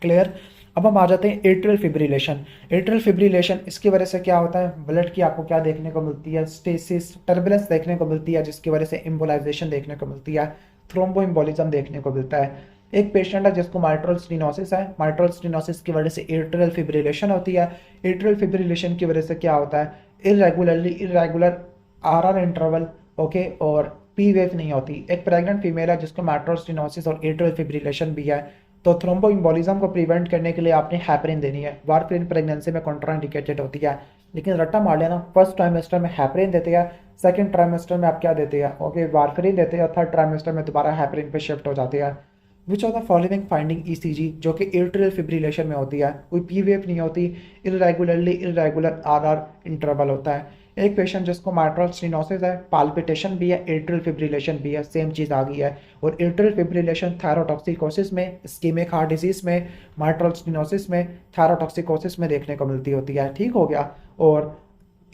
क्लियर। अब हम आ जाते हैं एट्रियल फिब्रिलेशन। एट्रियल फिब्रिलेशन इसकी वजह से क्या होता है, ब्लड की आपको क्या देखने को मिलती है, स्टेसिस, टर्बुलेंस देखने को मिलती है, जिसकी वजह से एम्बोलाइजेशन देखने को मिलती है, थ्रोम्बोएम्बोलिज्म देखने को मिलता है। एक पेशेंट है जिसको माइट्रल स्टेनोसिस है, माइट्रल स्टेनोसिस की वजह से एट्रियल फिब्रिलेशन होती है। एट्रियल फिब्रिलेशन की वजह से क्या होता है, इरेगुलर आरआर इंटरवल, ओके, और पी वेव नहीं होती। एक प्रेग्नेंट फीमेल है जिसको माइट्रल स्टेनोसिस और एट्रियल फिब्रिलेशन भी है, तो थ्रोम्बोइम्बोलिज्म को प्रिवेंट करने के लिए आपने हैपरिन देनी है। वारफरिन प्रेगनेंसी में कॉन्ट्राइंडिकेटेड होती है, लेकिन रट्टा मार लेना, फर्स्ट ट्राइमेस्टर में हैपरिन देते हैं, सेकंड ट्राइमेस्टर में आप क्या देते हैं, ओके, वारफरिन देते हैं, थर्ड ट्राइमेस्टर में दोबारा हैपरिन पे शिफ्ट हो जाते हैं। विच of the following finding ECG, जो कि एट्रियल फिब्रिलेशन में होती है, कोई पी वेव नहीं होती, इरेगुलर आरआर इंटरवल होता है। एक पेशेंट जिसको माइट्रल स्टेनोसिस है, पाल्पिटेशन भी है, एट्रियल फिब्रिलेशन भी है, सेम चीज़ आ गई है। और एट्रियल फिब्रिलेशन थायरोटॉक्सिकोसिस में, इस्कीमिक हार्ट डिजीज में, माइट्रल स्टेनोसिस में, थायरोटॉक्सिकोसिस में देखने को मिलती होती है। ठीक हो गया। और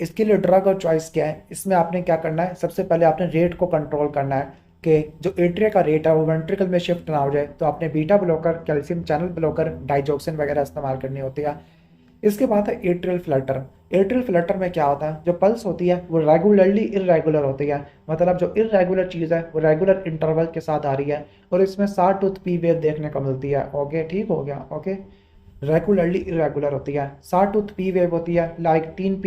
इसके लिए ड्रग और चॉइस क्या है, इसमें आपने क्या करना है, सबसे पहले आपने रेट को कंट्रोल करना है कि जो एट्रिया का रेट है वो वेंट्रिकल में शिफ्ट ना हो जाए, तो आपने beta blocker, calcium channel blocker, digoxin वगैरह इस्तेमाल करनी होती है। इसके बाद है एट्रियल फ्लटर। एट्रियल फ्लटर में क्या होता है, जो पल्स होती है वो रेगुलरली इरेगुलर होती है, मतलब जो इरेगुलर चीज़ है वो रेगुलर इंटरवल के साथ आ रही है, और इसमें 60 टूथ पी वेव देखने को मिलती है। ओके, ठीक हो गया। ओके, रेगुलरली इरेगुलर होती है, 60 टूथ पी वेव होती है, लाइक तीन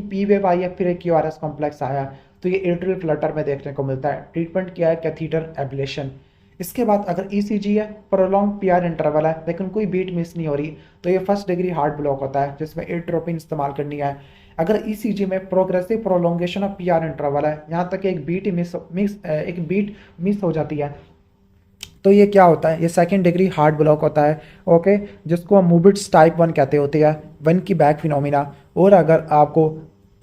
पी वेव आई है, फिर एक क्यूआरएस कॉम्प्लेक्स आया, तो ये एट्रियल फ्लटर में देखने को मिलता है। ट्रीटमेंट क्या है, कैथीटर एब्लेशन। इसके बाद अगर ईसीजी है, प्रोलॉन्ग पीआर इंटरवल है लेकिन कोई बीट मिस नहीं हो रही, तो ये फर्स्ट डिग्री हार्ट ब्लॉक होता है जिसमें एट्रोपिन इस्तेमाल करनी है। अगर ईसीजी में progressive prolongation of PR interval है, यहाँ तक एक बीट मिस हो जाती है, तो ये क्या होता है, ये सेकंड डिग्री हार्ट ब्लॉक होता है। ओके, जिसको हम मूबिट्स टाइप 1 कहते होते हैं, वन की बैक फिनोमिना। और अगर आपको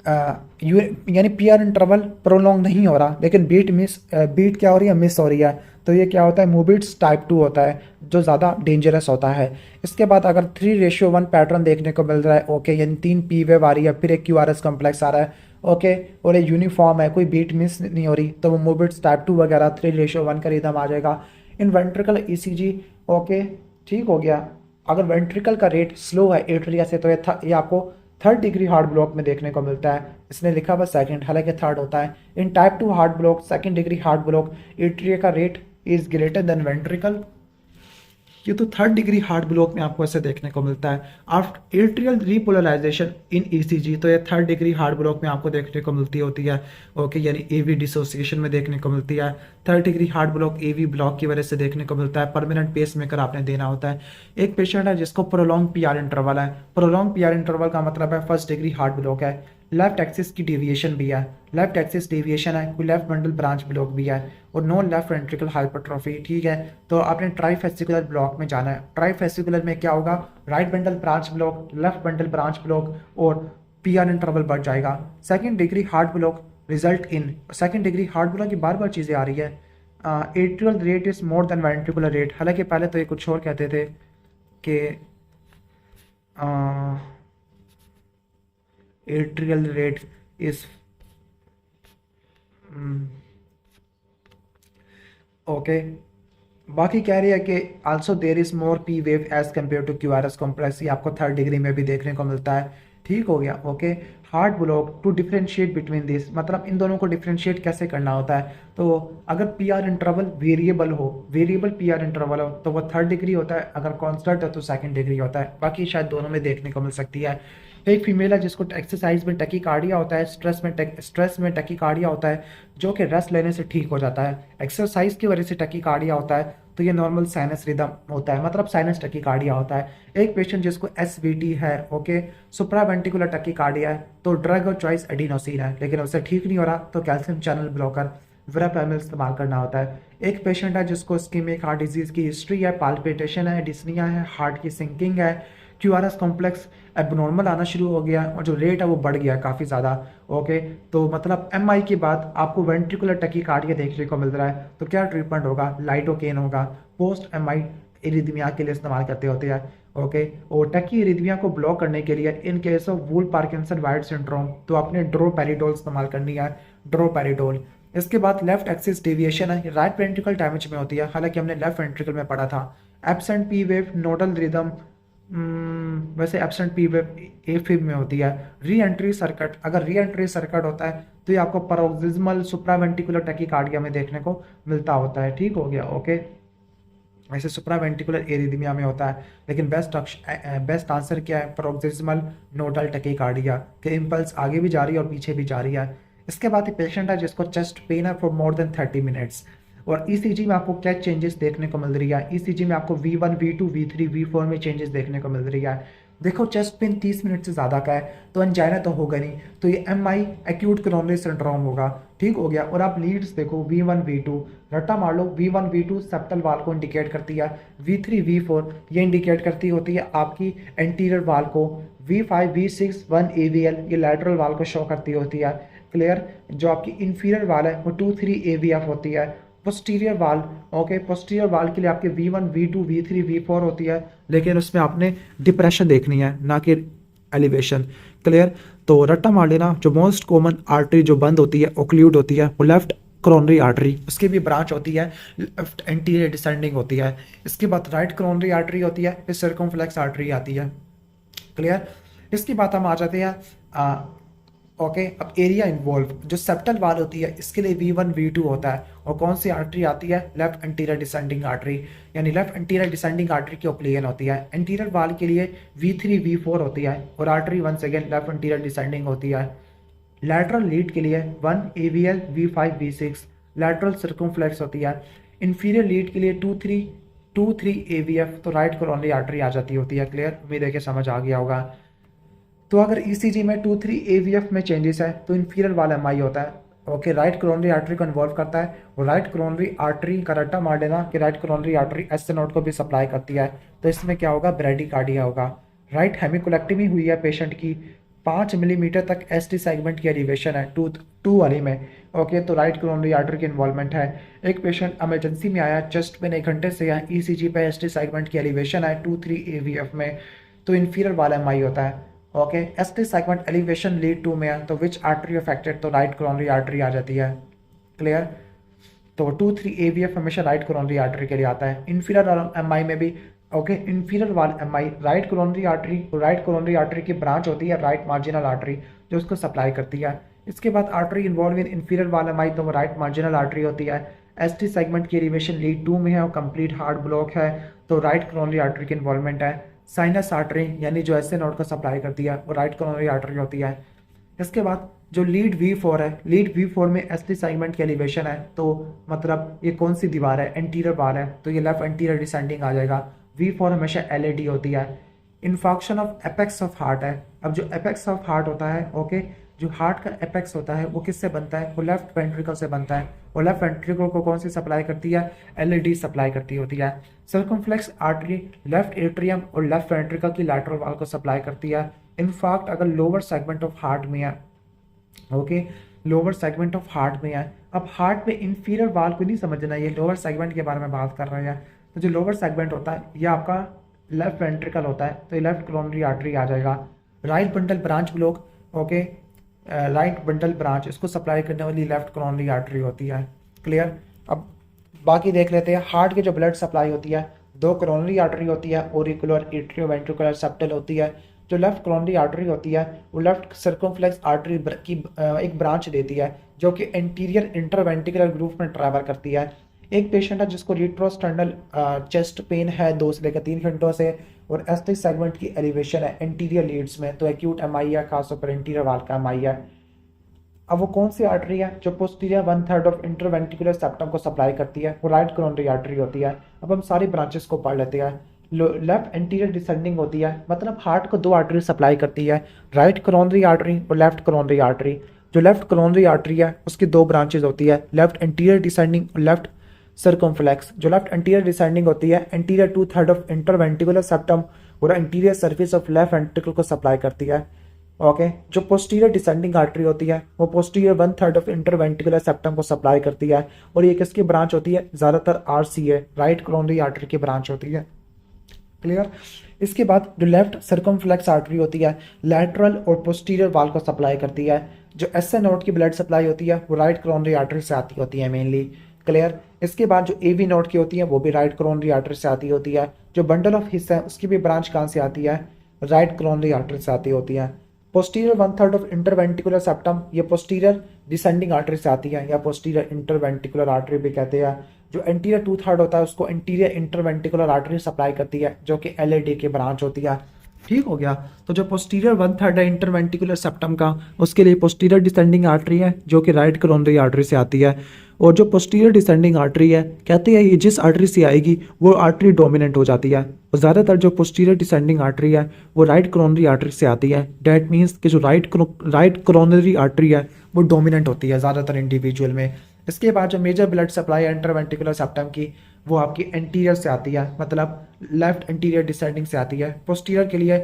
यानी पीआर इंटरवल प्रोलॉन्ग नहीं हो रहा लेकिन बीट क्या हो रही है, मिस हो रही है, तो ये क्या होता है, मूबिट्स टाइप 2 होता है, जो ज़्यादा डेंजरस होता है। इसके बाद अगर 3:1 पैटर्न देखने को मिल रहा है, ओके, यानी 3 पी वेव आ रही है, फिर एक क्यूआरएस कॉम्प्लेक्स आ रहा है, ओके, और ये यूनिफॉर्म है, कोई बीट मिस नहीं हो रही, तो वो मूबिट्स टाइप 2 वगैरह 3:1 का रिदम आ जाएगा। इन वेंट्रिकल ईसीजी, ओके, ठीक हो गया। अगर वेंट्रिकल का रेट स्लो है एट्रिया से, तो ये आपको थर्ड डिग्री हार्ट ब्लॉक में देखने को मिलता है। इसने लिखा हुआ सेकंड, हालांकि थर्ड होता है। In type 2 heart block, second degree heart block, atria का rate is greater than ventricle, ये तो थर्ड डिग्री हार्ट ब्लॉक में आपको ऐसे देखने को मिलता है। आफ्टर एट्रियल रिपोलराइजेशन इन ईसीजी, तो ये थर्ड डिग्री हार्ट ब्लॉक में आपको देखने को मिलती होती है, ओके, यानी एवी डिसोसिएशन में देखने को मिलती है। Third degree heart block AV block की वजह से देखने को मिलता है। परमानेंट पेस मेकर आपने देना होता है। एक पेशेंट है जिसको प्रोलॉन्ग पीआर इंटरवल है। प्रोलॉन्ग पीआर इंटरवल का मतलब है फर्स्ट डिग्री हार्ट ब्लॉक है, लेफ्ट एक्सिस की डेविएशन भी है, लेफ्ट एक्सिस डेविएशन है, कोई लेफ्ट बंडल ब्रांच ब्लॉक भी है, और नो लेफ्ट वेंट्रिकल हाइपरट्रॉफी। ठीक है, तो आपने ट्राईफेसिकुलर ब्लॉक में जाना है। ट्राईफेसिकुलर में क्या होगा, right bundle branch block, left bundle branch block, और पीआर इंटरवल बढ़ जाएगा। Second degree heart block result in, second degree heart block की बार बार चीज़ें आ रही है, atrial rate is more than ventricular rate. हालांकि पहले तो ये कुछ और कहते थे कि एट्रियल रेट इज ओके। बाकी कह रही है कि also there is more P wave as compare to QRS complex, ये आपको थर्ड डिग्री में भी देखने को मिलता है। ठीक हो गया। Okay, heart block to differentiate between this, मतलब इन दोनों को डिफरेंशिएट कैसे करना होता है, तो अगर पी आर इंटरवल वेरिएबल हो, वेरिएबल पी आर इंटरवल हो, तो वो थर्ड डिग्री होता है, अगर कॉन्स्टेंट है तो सेकंड डिग्री होता है। बाकी शायद दोनों में देखने को मिल सकती है। एक फीमेल है जिसको एक्सरसाइज में टैकीकार्डिया होता है, स्ट्रेस में टैकीकार्डिया होता है, जो कि रेस्ट लेने से ठीक हो जाता है। एक्सरसाइज की वजह से टैकीकार्डिया होता है, तो ये नॉर्मल साइनस रिदम होता है, मतलब साइनस टैकीकार्डिया होता है। एक पेशेंट जिसको एसवीटी है, ओके, सुप्रावेंट्रिकुलर टैकीकार्डिया है, तो ड्रग और चॉइस एडिनोसिन है, लेकिन उससे ठीक नहीं हो रहा, तो कैल्शियम चैनल ब्लॉकर वेरापेमिल इस्तेमाल करना होता है। एक पेशेंट है जिसको इस्कीमिक हार्ट डिजीज की हिस्ट्री है, पाल्पिटेशन है, डिस्निया है, हार्ट की सिंकिंग है, QRS कॉम्प्लेक्स एबनॉर्मल आना शुरू हो गया और जो रेट है वो बढ़ गया काफ़ी ज़्यादा। ओके, तो मतलब MI के बाद आपको वेंट्रिकुलर टैकीकार्डिया देखने को मिल रहा है, तो क्या ट्रीटमेंट होगा? लाइडोकेन होगा, पोस्ट MI इरिथमिया के लिए इस्तेमाल करते होते हैं। ओके, और टैकी इरिथमिया को ब्लॉक करने के लिए in case of wool Parkinson white syndrome तो आपने ड्रोपेरिडोल इस्तेमाल करनी है, ड्रोपेरिडोल। इसके बाद लेफ्ट एक्सिस डेविएशन है, राइट वेंट्रिकल डैमेज में होती है, हालांकि हमने लेफ्ट वेंट्रिकल में पढ़ा था। Absent P wave nodal rhythm, वैसे एब्सेंट पी वेव ए फिब में होती है। री एंट्री सर्किट, अगर री एंट्री सर्किट होता है तो ये आपको पैरोक्सिस्मल सुप्रावेंट्रिकुलर टैकीकार्डिया में देखने को मिलता होता है। ठीक हो गया। ओके, ऐसे सुप्रावेंट्रिकुलर एरिथमिया में होता है, लेकिन बेस्ट आंसर क्या है? पैरोक्सिस्मल नोडल टैकीकार्डिया के इम्पल्स आगे भी जा रही है और पीछे भी जा रही है। इसके बाद एक पेशेंट है जिसको चेस्ट पेन है फॉर मोर देन 30 मिनट्स, और ECG में आपको क्या चेंजेस देखने को मिल रही है? ECG में आपको V1, V2, V3, V4 में चेंजेस देखने को मिल रही है। देखो, चेस्ट पेन 30 मिनट से ज़्यादा का है तो एंजाइना तो होगा नहीं, तो ये MI एक्यूट कोरोनरी सिंड्रोम होगा। ठीक हो गया। और आप लीड्स देखो, V1, V2 रट्टा मार लो, V1, V2 सेप्टल वाल को इंडिकेट करती है, V3, V4 ये इंडिकेट करती होती है आपकी एंटीरियर वाल को, V5, V6 1 AVL ये लैटरल वाल को शो करती होती है। क्लियर? जो आपकी इंफीरियर वाल है वो 2, 3 AVF होती है। पोस्टीरियर वाल, ओके, पोस्टीरियर वाल के लिए आपके V1, V2, V3, V4 होती है, लेकिन उसमें आपने डिप्रेशन देखनी है ना कि एलिवेशन। क्लियर? तो रट्टा मार लेना, जो मोस्ट कॉमन आर्टरी जो बंद होती है, ओक्लूड होती है, वो लेफ्ट कोरोनरी आर्टरी, उसकी भी ब्रांच होती है, लेफ्ट एंटीरियर डिसेंडिंग होती है। इसके बाद राइट कोरोनरी आर्टरी होती है, फिर सर्कमफ्लेक्स आर्टरी आती है। क्लियर? इसकी बात हम आ जाते हैं ओके, अब एरिया इन्वॉल्व, जो सेप्टल वाल होती है इसके लिए V1, V2 होता है, और कौन सी आर्टरी आती है? लेफ्ट एंटीरियर डिसेंडिंग आर्टरी, यानी लेफ्ट एंटीरियर डिसेंडिंग आर्टरी की ओप्लियन होती है। एंटीरियर वाल के लिए V3, V4 होती है, और artery once again left anterior descending होती है। लैटरल लीड के लिए 1 AVL, V5, V6 lateral circumflex होती है। इंफीरियर लीड के लिए 2, 3 AVF, तो राइट कोरोनरी आर्टरी आ जाती होती है। क्लियर? उम्मीद है कि समझ आ गया होगा। तो अगर ECG में 2, 3 AVF में चेंजेस है तो इंफीरियर वाला MI होता है। ओके, राइट कोरोनरी आर्टरी को इन्वॉल्व करता है, और राइट कोरोनरी आर्टरी का रट्टा मार देना कि right coronary artery S node को भी सप्लाई करती है, तो इसमें क्या होगा? ब्रेडिकार्डिया होगा। राइट हेमिकोलेक्टमी हुई है पेशेंट की, 5 मिलीमीटर तक ST सेगमेंट की एलिवेशन है टू वाली में। ओके, तो राइट कोरोनरी आर्टरी की इन्वॉल्वमेंट है। एक पेशेंट इमरजेंसी में आया, चेस्ट पेन 1 घंटे से है, ECG पे ST सेगमेंट की एलिवेशन है 2, 3 AVF में, तो इंफीरियर वाला MI होता है। Okay, ST segment elevation lead 2 में है, तो विच आर्टरी अफेक्टेड? तो राइट कोरोनरी आर्टरी आ जाती है। क्लियर? तो 2, 3 AVF हमेशा राइट कोरोनरी आर्टरी के लिए आता है। इंफीरियर MI में भी ओके, इंफीरियर वाल MI right coronary artery, right coronary artery की ब्रांच होती है राइट मार्जिनल आर्टरी, जो उसको सप्लाई करती है। इसके बाद आर्टरी इन्वॉल्व इन इंफीरियर वाल MI, तो वो राइट मार्जिनल आर्टरी होती है। ST सेगमेंट की एलिवेशन लीड 2 में है और कंप्लीट हार्ट ब्लॉक है, तो राइट कोरोनरी आर्टरी की इन्वॉल्वमेंट है। साइनस आर्टरी यानी जो ऐसे नोड को सप्लाई करती है वो राइट कोरोनरी आर्टरी होती है। इसके बाद जो लीड V4 है, लीड V4 में ST सेगमेंट की एलिवेशन है, तो मतलब ये कौन सी दीवार है? एंटीरियर वाल है, तो ये लेफ्ट एंटीरियर डिसेंडिंग आ जाएगा। V4 हमेशा LAD होती है। Infarction of apex of heart है। अब जो एपेक्स ऑफ हार्ट होता है, ओके, जो हार्ट का एपेक्स होता है वो किससे बनता है? वो लेफ्ट वेंट्रिकल से बनता है, और लेफ्ट वेंट्रिकल को कौन सी सप्लाई करती है? LAD सप्लाई करती होती है। सर्कमफ्लेक्स आर्टरी लेफ्ट एट्रियम और लेफ्ट वेंट्रिकल की लैटरल वाल को सप्लाई करती है। इनफैक्ट अगर लोअर सेगमेंट ऑफ हार्ट में है, okay, lower segment of heart में है। अब हार्ट में इंफीरियर वाल को नहीं समझना, ये लोअर सेगमेंट के बारे में बात कर रहे हैं। तो जो लोअर सेगमेंट होता है ये आपका लेफ्ट वेंट्रिकल होता है, तो ये लेफ्ट कोरोनरी आर्टरी आ जाएगा। Right bundle branch block, okay, right bundle branch इसको सप्लाई करने वाली लेफ्ट कोरोनरी आर्टरी होती है। क्लियर? अब बाकी देख लेते हैं। हार्ट की जो ब्लड सप्लाई होती है, 2 कोरोनरी आर्टरी होती है, ऑरिकुलर, एट्रियोवेंट्रिकुलर, सेप्टल होती है। जो लेफ्ट कोरोनरी आर्टरी होती है वो लेफ्ट सर्कमफ्लेक्स आर्टरी की एक ब्रांच देती है, जो कि एंटीरियर इंटरवेंट्रिकुलर ग्रुप में ट्रैवल करती है। एक पेशेंट है जिसको रिट्रोस्टर्नल चेस्ट पेन है 2 से लेकर 3 घंटों से, और ST सेगमेंट की एलिवेशन है एंटीरियर लीड्स में, तो एक्यूट MI है, खासतौर पर एंटीरियर वाल का MI है। अब वो कौन सी आर्टरी है? जो पोस्टीरियर 1/3 ऑफ इंटरवेंट्रिकुलर सेप्टम को सप्लाई करती है, वो राइट कोरोनरी आर्टरी होती है। अब हम सारी ब्रांचेस को पढ़ लेते हैं। लेफ्ट एंटीरियर डिसेंडिंग होती है, मतलब हार्ट को 2 आर्टरी सप्लाई करती है, राइट कोरोनरी आर्टरी और लेफ्ट कोरोनरी आर्टरी। जो लेफ्ट कोरोनरी आर्टरी है उसकी 2 ब्रांचेज होती है, लेफ्ट एंटीरियर डिसेंडिंग और लेफ्ट सर्कमफ्लेक्स। जो लेफ्ट एंटीरियर डिसेंडिंग होती है, एंटीरियर 2/3 ऑफ इंटरवेंट्रिकुलर सेप्टम और interior surface of left ventricle को सप्लाई करती है। ओके, जो पोस्टीरियर डिसेंडिंग आर्टरी होती है वो पोस्टीरियर 1/3 ऑफ इंटरवेंट्रिकुलर सेप्टम को सप्लाई करती है, और ये किसकी ब्रांच होती है? ज़्यादातर RCA, राइट कोरोनरी आर्टरी की ब्रांच होती है। क्लियर। इसके बाद जो लेफ्ट सर्कमफ्लेक्स आर्टरी होती है लैटरल और पोस्टीरियर वाल को सप्लाई करती है। जो SN नोड की ब्लड सप्लाई होती है वो राइट कोरोनरी आर्टरी से आती होती है मेनली। क्लियर। इसके बाद जो AV नोड की होती है वो भी राइट कोरोनरी आर्टरी से आती होती है। जो बंडल ऑफ हिस्सा है उसकी भी ब्रांच कहाँ से आती है? राइट कोरोनरी आर्टरी से आती होती है। पोस्टीरियर 1/3 ऑफ इंटरवेंट्रिकुलर सेप्टम, ये पोस्टीरियर डिसेंडिंग आर्टरी से आती है या पोस्टीरियर इंटरवेंट्रिकुलर आर्टरी भी कहते हैं। जो एंटीरियर 2/3 होता है उसको एंटीरियर इंटरवेंट्रिकुलर आर्टरी सप्लाई करती है, जो कि LAD की ब्रांच होती है। ठीक हो गया। तो जो पोस्टीरियर 1/3 है इंटरवेंट्रिकुलर सेप्टम का, उसके लिए पोस्टीरियर डिसेंडिंग आर्टरी है जो कि राइट कोरोनरी आर्टरी से आती है। और जो पोस्टीरियर डिसेंडिंग आर्टरी है, कहते हैं ये जिस आर्टरी से आएगी वो आर्टरी डोमिनेंट हो जाती है, और ज़्यादातर जो पोस्टीरियर डिसेंडिंग आर्टरी है वो राइट कोरोनरी आर्टरी से आती है। डैट मीन्स कि जो राइट कोरोनरी आर्टरी है वो डोमिनेंट होती है ज़्यादातर इंडिविजुअल में। इसके बाद जो मेजर ब्लड सप्लाई है इंटरवेंट्रिकुलर सेप्टम की, वो आपकी एंटीरियर से आती है, मतलब लेफ्ट एंटीरियर डिसेंडिंग से आती है। पोस्टीरियर के लिए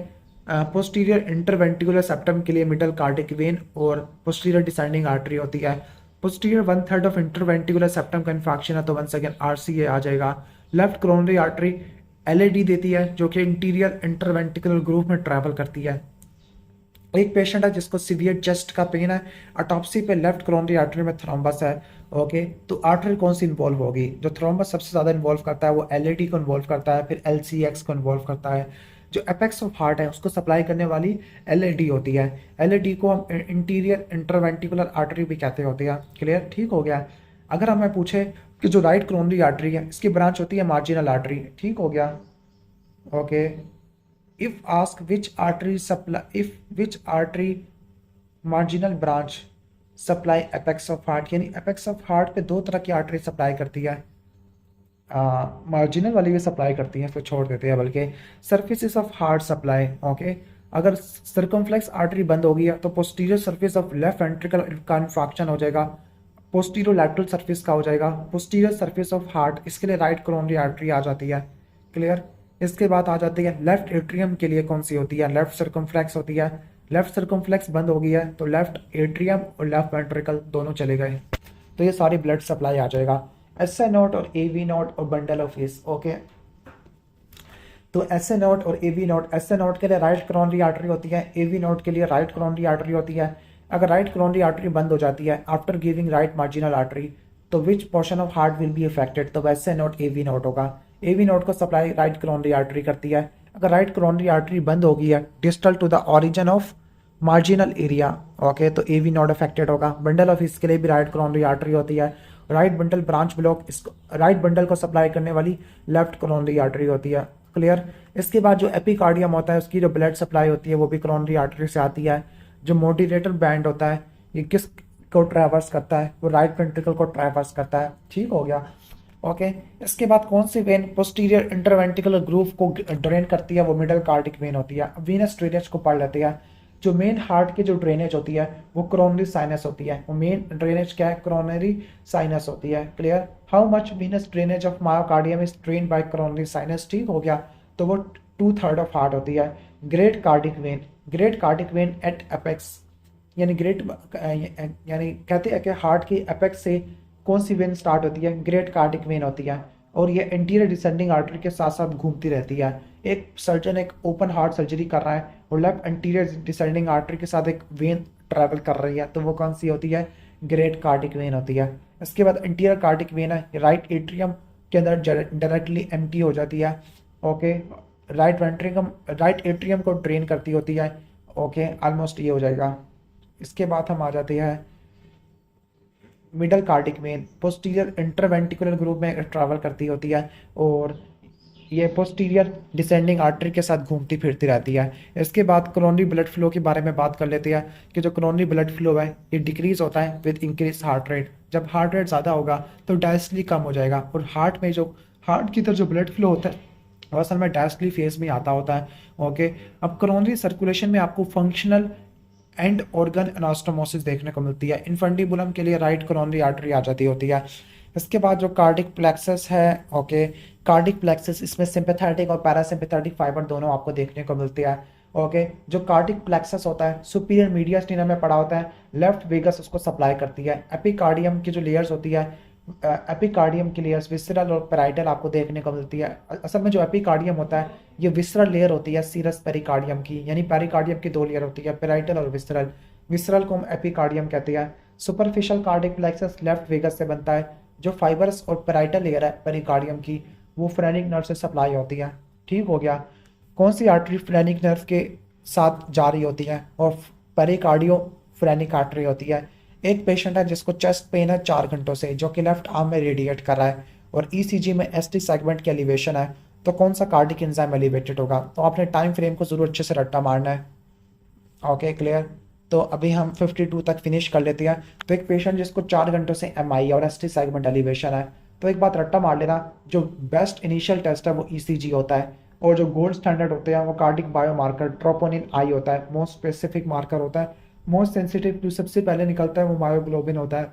पोस्टीरियर इंटरवेंट्रिकुलर सेप्टम के लिए मिडल कार्डिक वेन और पोस्टीरियर डिसेंडिंग आर्टरी होती है। पोस्टीरियर 1/3 ऑफ इंटरवेंट्रिकुलर सेप्टम का इन्फेक्शन है तो वंस अगेन RCA आ जाएगा। लेफ्ट कोरोनरी आर्टरी LAD देती है जो कि इंटीरियर इंटरवेंट्रिकुलर ग्रुप में ट्रैवल करती है। एक पेशेंट है जिसको सीवियर चेस्ट का पेन है, ऑटोप्सी पे लेफ्ट कोरोनरी आर्टरी में थ्रोम्बस है। ओके, तो आर्टरी कौन सी इन्वॉल्व होगी? जो थ्रोम्बस सबसे ज़्यादा इन्वॉल्व करता है वो LAD को इन्वॉल्व करता है, फिर LCX को इन्वॉल्व करता है। जो एपेक्स ऑफ हार्ट है उसको सप्लाई करने वाली LAD होती है। LAD को हम इंटीरियर इंटरवेंट्रिकुलर आर्टरी भी कहते होते हैं। क्लियर, ठीक हो गया। अगर हमें पूछे कि जो राइट कोरोनरी आर्टरी है इसकी ब्रांच होती है मार्जिनल आर्टरी, ठीक हो गया। Okay, if asked which artery marginal branch supply apex of heart, यानी apex of heart पे दो तरह की आर्टरी सप्लाई करती है, मार्जिनल वाली भी सप्लाई करती है, फिर छोड़ देते हैं बल्कि surfaces of heart supply. Okay, अगर सर्कमफ्लेक्स आर्टरी बंद हो गई है तो posterior surface of left ventricle का इन्फेक्शन हो जाएगा, पोस्टीरियर लैटरल सरफेस का हो जाएगा, पोस्टीरियर सरफेस ऑफ हार्ट, इसके लिए राइट कोरोनरी आर्टरी आ जाती है। क्लियर। इसके बाद आ जाती है लेफ्ट एट्रियम के लिए कौन सी होती है? लेफ्ट सर्कमफ्लेक्स होती है। लेफ्ट सर्कमफ्लेक्स बंद हो गई है तो लेफ्ट एट्रियम और लेफ्ट वेंट्रिकल दोनों चले गए, तो ये सारी ब्लड सप्लाई आ जाएगा। SN नोट और AV नोट और बंडल ऑफ हिस। ओके, तो SN नोट और AV नोट, SN नोट के लिए राइट कोरोनरी आर्टरी होती है, AV नोट के लिए राइट कोरोनरी आर्टरी होती है। अगर राइट कोरोनरी आर्टरी बंद हो जाती है after giving right marginal artery, तो which portion of heart will be affected? तो SN नोट AV नोट होगा। AV नोट को सप्लाई राइट कोरोनरी आर्टरी करती है। अगर राइट कोरोनरी आर्टरी बंद हो गई है distal to the origin of marginal area, okay, तो AV नोट अफेक्टेड होगा। बंडल ऑफ इसके लिए भी राइट कोरोनरी आर्टरी होती है। राइट बंडल ब्रांच ब्लॉक, इसको राइट बंडल को सप्लाई करने वाली लेफ्ट कोरोनरी आर्टरी होती है। क्लियर। इसके बाद जो एपिकार्डियम होता है उसकी जो ब्लड सप्लाई होती है वो भी कोरोनरी आर्टरी से आती है। जो मोटिलेटर बैंड होता है ये किस को ट्रैवर्स करता है? वो राइट वेंट्रिकल को ट्रैवर्स करता है। ठीक हो गया। ओके, इसके बाद कौन सी वेन पोस्टीरियर इंटरवेंट्रिकुलर ग्रूव को ड्रेन करती है? वो मिडल कार्डिक वेन होती है। वीनस ड्रेनेज को पढ़ लेते हैं। जो मेन हार्ट की जो ड्रेनेज होती है वो कोरोनरी साइनस होती है। वो मेन ड्रेनेज क्या है? कोरोनरी साइनस होती है। Clear. How much venous drainage of myocardium is drain by coronary sinus? ठीक हो गया। तो वो 2/3 ऑफ हार्ट होती है। Great cardiac vein, great cardiac vein at apex, यानी यानी कहते हैं कि हार्ट की एपेक्स से कौन सी वेन स्टार्ट होती है? ग्रेट कार्डिक वेन होती है, और ये एंटीरियर डिसेंडिंग आर्टरी के साथ साथ घूमती रहती है। एक सर्जन एक ओपन हार्ट सर्जरी कर रहा है और लेफ्ट एंटीरियर डिसेंडिंग आर्टरी के साथ एक वेन ट्रैवल कर रही है, तो वो कौन सी होती है? ग्रेट कार्डिक वेन होती है। इसके बाद एंटीरियर कार्डिक वेन है, राइट एट्रियम के अंदर डायरेक्टली एम्प्टी हो जाती है। ओके, राइट एट्रियम को ड्रेन करती होती है। ओके, ऑलमोस्ट ये हो जाएगा। इसके बाद हम आ जाते हैं middle cardiac when, posterior interventricular group में ट्रैवल करती होती है, और ये पोस्टीरियर डिसेंडिंग आर्टरी के साथ घूमती फिरती रहती है। इसके बाद कोरोनरी ब्लड फ्लो के बारे में बात कर लेते हैं कि जो कोरोनरी ब्लड फ्लो है ये डिक्रीज होता है विद इंक्रीज हार्ट रेट। जब हार्ट रेट ज़्यादा होगा तो डायस्टली कम हो जाएगा, और हार्ट में जो हार्ट की तरफ जो ब्लड फ्लो होता है वो असल में डायस्टली फेज में आता होता है। ओके, अब कोरोनरी सर्कुलेशन में आपको फंक्शनल एंड ऑर्गन एनास्टोमोसिस देखने को मिलती है। इन्फंडिबुलम के लिए राइट कोरोनरी आर्टरी आ जाती होती है। इसके बाद जो कार्डिक प्लेक्सस है, ओके, कार्डिक प्लेक्सस, इसमें सिंपैथेटिक और पैरासिम्पैथेटिक फाइबर दोनों आपको देखने को मिलते हैं। ओके, जो कार्डिक प्लेक्सस होता है सुपीरियर मीडियास्टिनम में पड़ा होता है, लेफ्ट वेगस उसको सप्लाई करती है। एपिकार्डियम की जो लेयर्स होती है, एपिकार्डियम की लेयर्स विसरल और पेराइटल आपको देखने को मिलती है। असल में जो एपिकार्डियम होता है ये विसरल लेयर होती है सीरस पेरिकार्डियम की, यानी पेरिकार्डियम की दो लेयर होती है, पेराइटल और विसरल। विसरल को हम एपिकार्डियम कहते हैं। Superficial cardiac plexus left vagus से बनता है। जो फाइबर्स और पेराइटल लेयर है पेरिकार्डियम की वो फ्रेनिक नर्व से सप्लाई होती है। ठीक हो गया। कौन सी आर्टरी फ्रेनिक नर्व के साथ जा रही होती है और पेरिकार्डियो फ्रेनिक आर्टरी होती है। एक पेशेंट है जिसको चेस्ट पेन है 4 घंटों से, जो कि लेफ्ट आर्म में रेडिएट कर रहा है और ईसीजी में एसटी सेगमेंट की एलिवेशन है, तो कौन सा कार्डिक एंजाइम एलिवेटेड होगा? तो आपने टाइम फ्रेम को जरूर अच्छे से रट्टा मारना है। Okay, clear. तो अभी हम 52 तक फिनिश कर लेते हैं। तो एक पेशेंट जिसको 4 घंटों से एमआई और एसटी सेगमेंट एलिवेशन है, तो एक बात रट्टा मार लेना, जो बेस्ट इनिशियल टेस्ट है वो ईसीजी होता है और जो गोल्ड स्टैंडर्ड होते हैं वो कार्डिक बायोमार्कर ट्रोपोनिन आई होता है, मोस्ट स्पेसिफिक मार्कर होता है। मोस्ट सेंसिटिव जो सबसे पहले निकलता है वो मायोग्लोबिन होता है।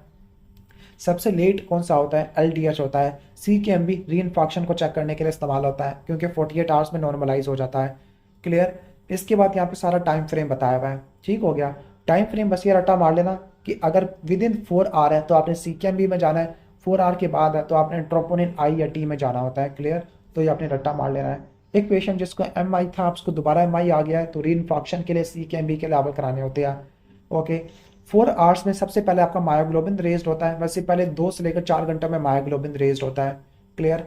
सबसे लेट कौन सा होता है? एलडीएच होता है। सी के एम बी री इन्फॉक्शन को चेक करने के लिए इस्तेमाल होता है क्योंकि 48 आवर्स में नॉर्मलाइज हो जाता है। क्लियर। इसके बाद यहाँ पे सारा टाइम फ्रेम बताया हुआ है। ठीक हो गया। टाइम फ्रेम बस ये रट्टा मार लेना कि अगर विद इन 4 आवर है तो आपने सी के एम बी में जाना है, 4 आवर के बाद है तो आपने ट्रोपोनिन आई या टी में जाना होता है। क्लियर। तो ये आपने रट्टा मार लेना है। एक पेशेंट जिसको एम आई था उसको दोबारा एम आई आ गया है तो री इन्फॉक्शन के लिए सी के एम बी के लेवल कराने होते हैं। ओके। 4 आवर्स में सबसे पहले आपका मायोग्लोबिन रेज्ड होता है, वैसे पहले 2 से लेकर 4 घंटों में मायोग्लोबिन रेज्ड होता है। क्लियर।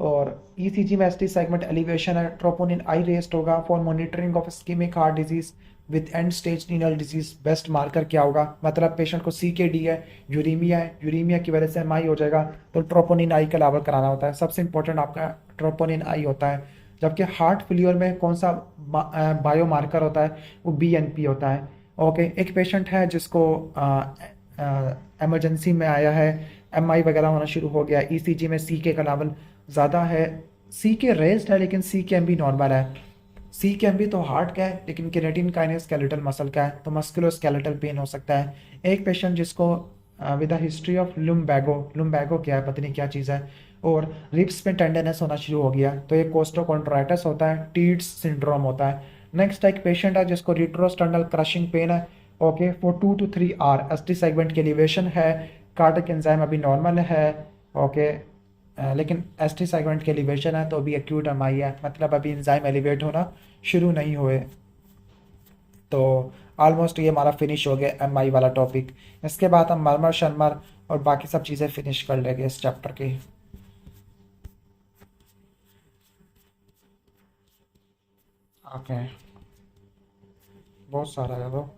और ईसीजी में एसटी सेगमेंट एलिवेशन है, ट्रोपोनिन आई रेज्ड होगा for monitoring of ischemic heart disease with end stage renal disease. Best marker क्या होगा? मतलब पेशेंट को सी के डी है, यूरीमिया है, यूरीमिया की वजह से एम आई हो जाएगा तो ट्रोपोनिन आई का लेवल कराना होता है। सबसे इंपॉर्टेंट आपका ट्रोपोनिन आई होता है। जबकि हार्ट फेलियर में कौन सा बायो मार्कर होता है? वो बी एन पी होता है। ओके। एक पेशेंट है जिसको इमरजेंसी में आया है, एमआई वगैरह होना शुरू हो गया, ईसीजी में सी के का लेवल ज़्यादा है, सी के रेज्ड है लेकिन सी के एम भी नॉर्मल है। सी के एम भी तो हार्ट का है लेकिन केरेटिन काइनेस स्केलेटल मसल का है, तो मस्कुलो स्केलेटल पेन हो सकता है। एक पेशेंट जिसको विद द हिस्ट्री ऑफ लुम्बैगो, लुम्बैगो क्या है पता नहीं क्या चीज़ है, और रिब्स में टेंडरनेस होना शुरू हो गया, तो ये कोस्टोकॉन्ड्राइटिस होता है, टीट्स सिंड्रोम होता है। नेक्स्ट एक पेशेंट है जिसको रिट्रोस्टर्नल क्रशिंग पेन है। Okay, for 2 to 3 hour ST segment की एलिवेशन है, कार्डिक एंजाइम अभी नॉर्मल है। ओके। लेकिन एसटी सेगमेंट की एलिवेशन है तो अभी एक्यूट एमआई है, मतलब अभी एंजाइम एलिवेट होना शुरू नहीं हुए। तो ऑलमोस्ट ये हमारा फिनिश हो गया एमआई वाला टॉपिक। इसके बाद हम मरमर शर्मर और बाकी सब चीज़ें फिनिश कर लेंगे इस चैप्टर की। ओके, बहुत सारा है वो।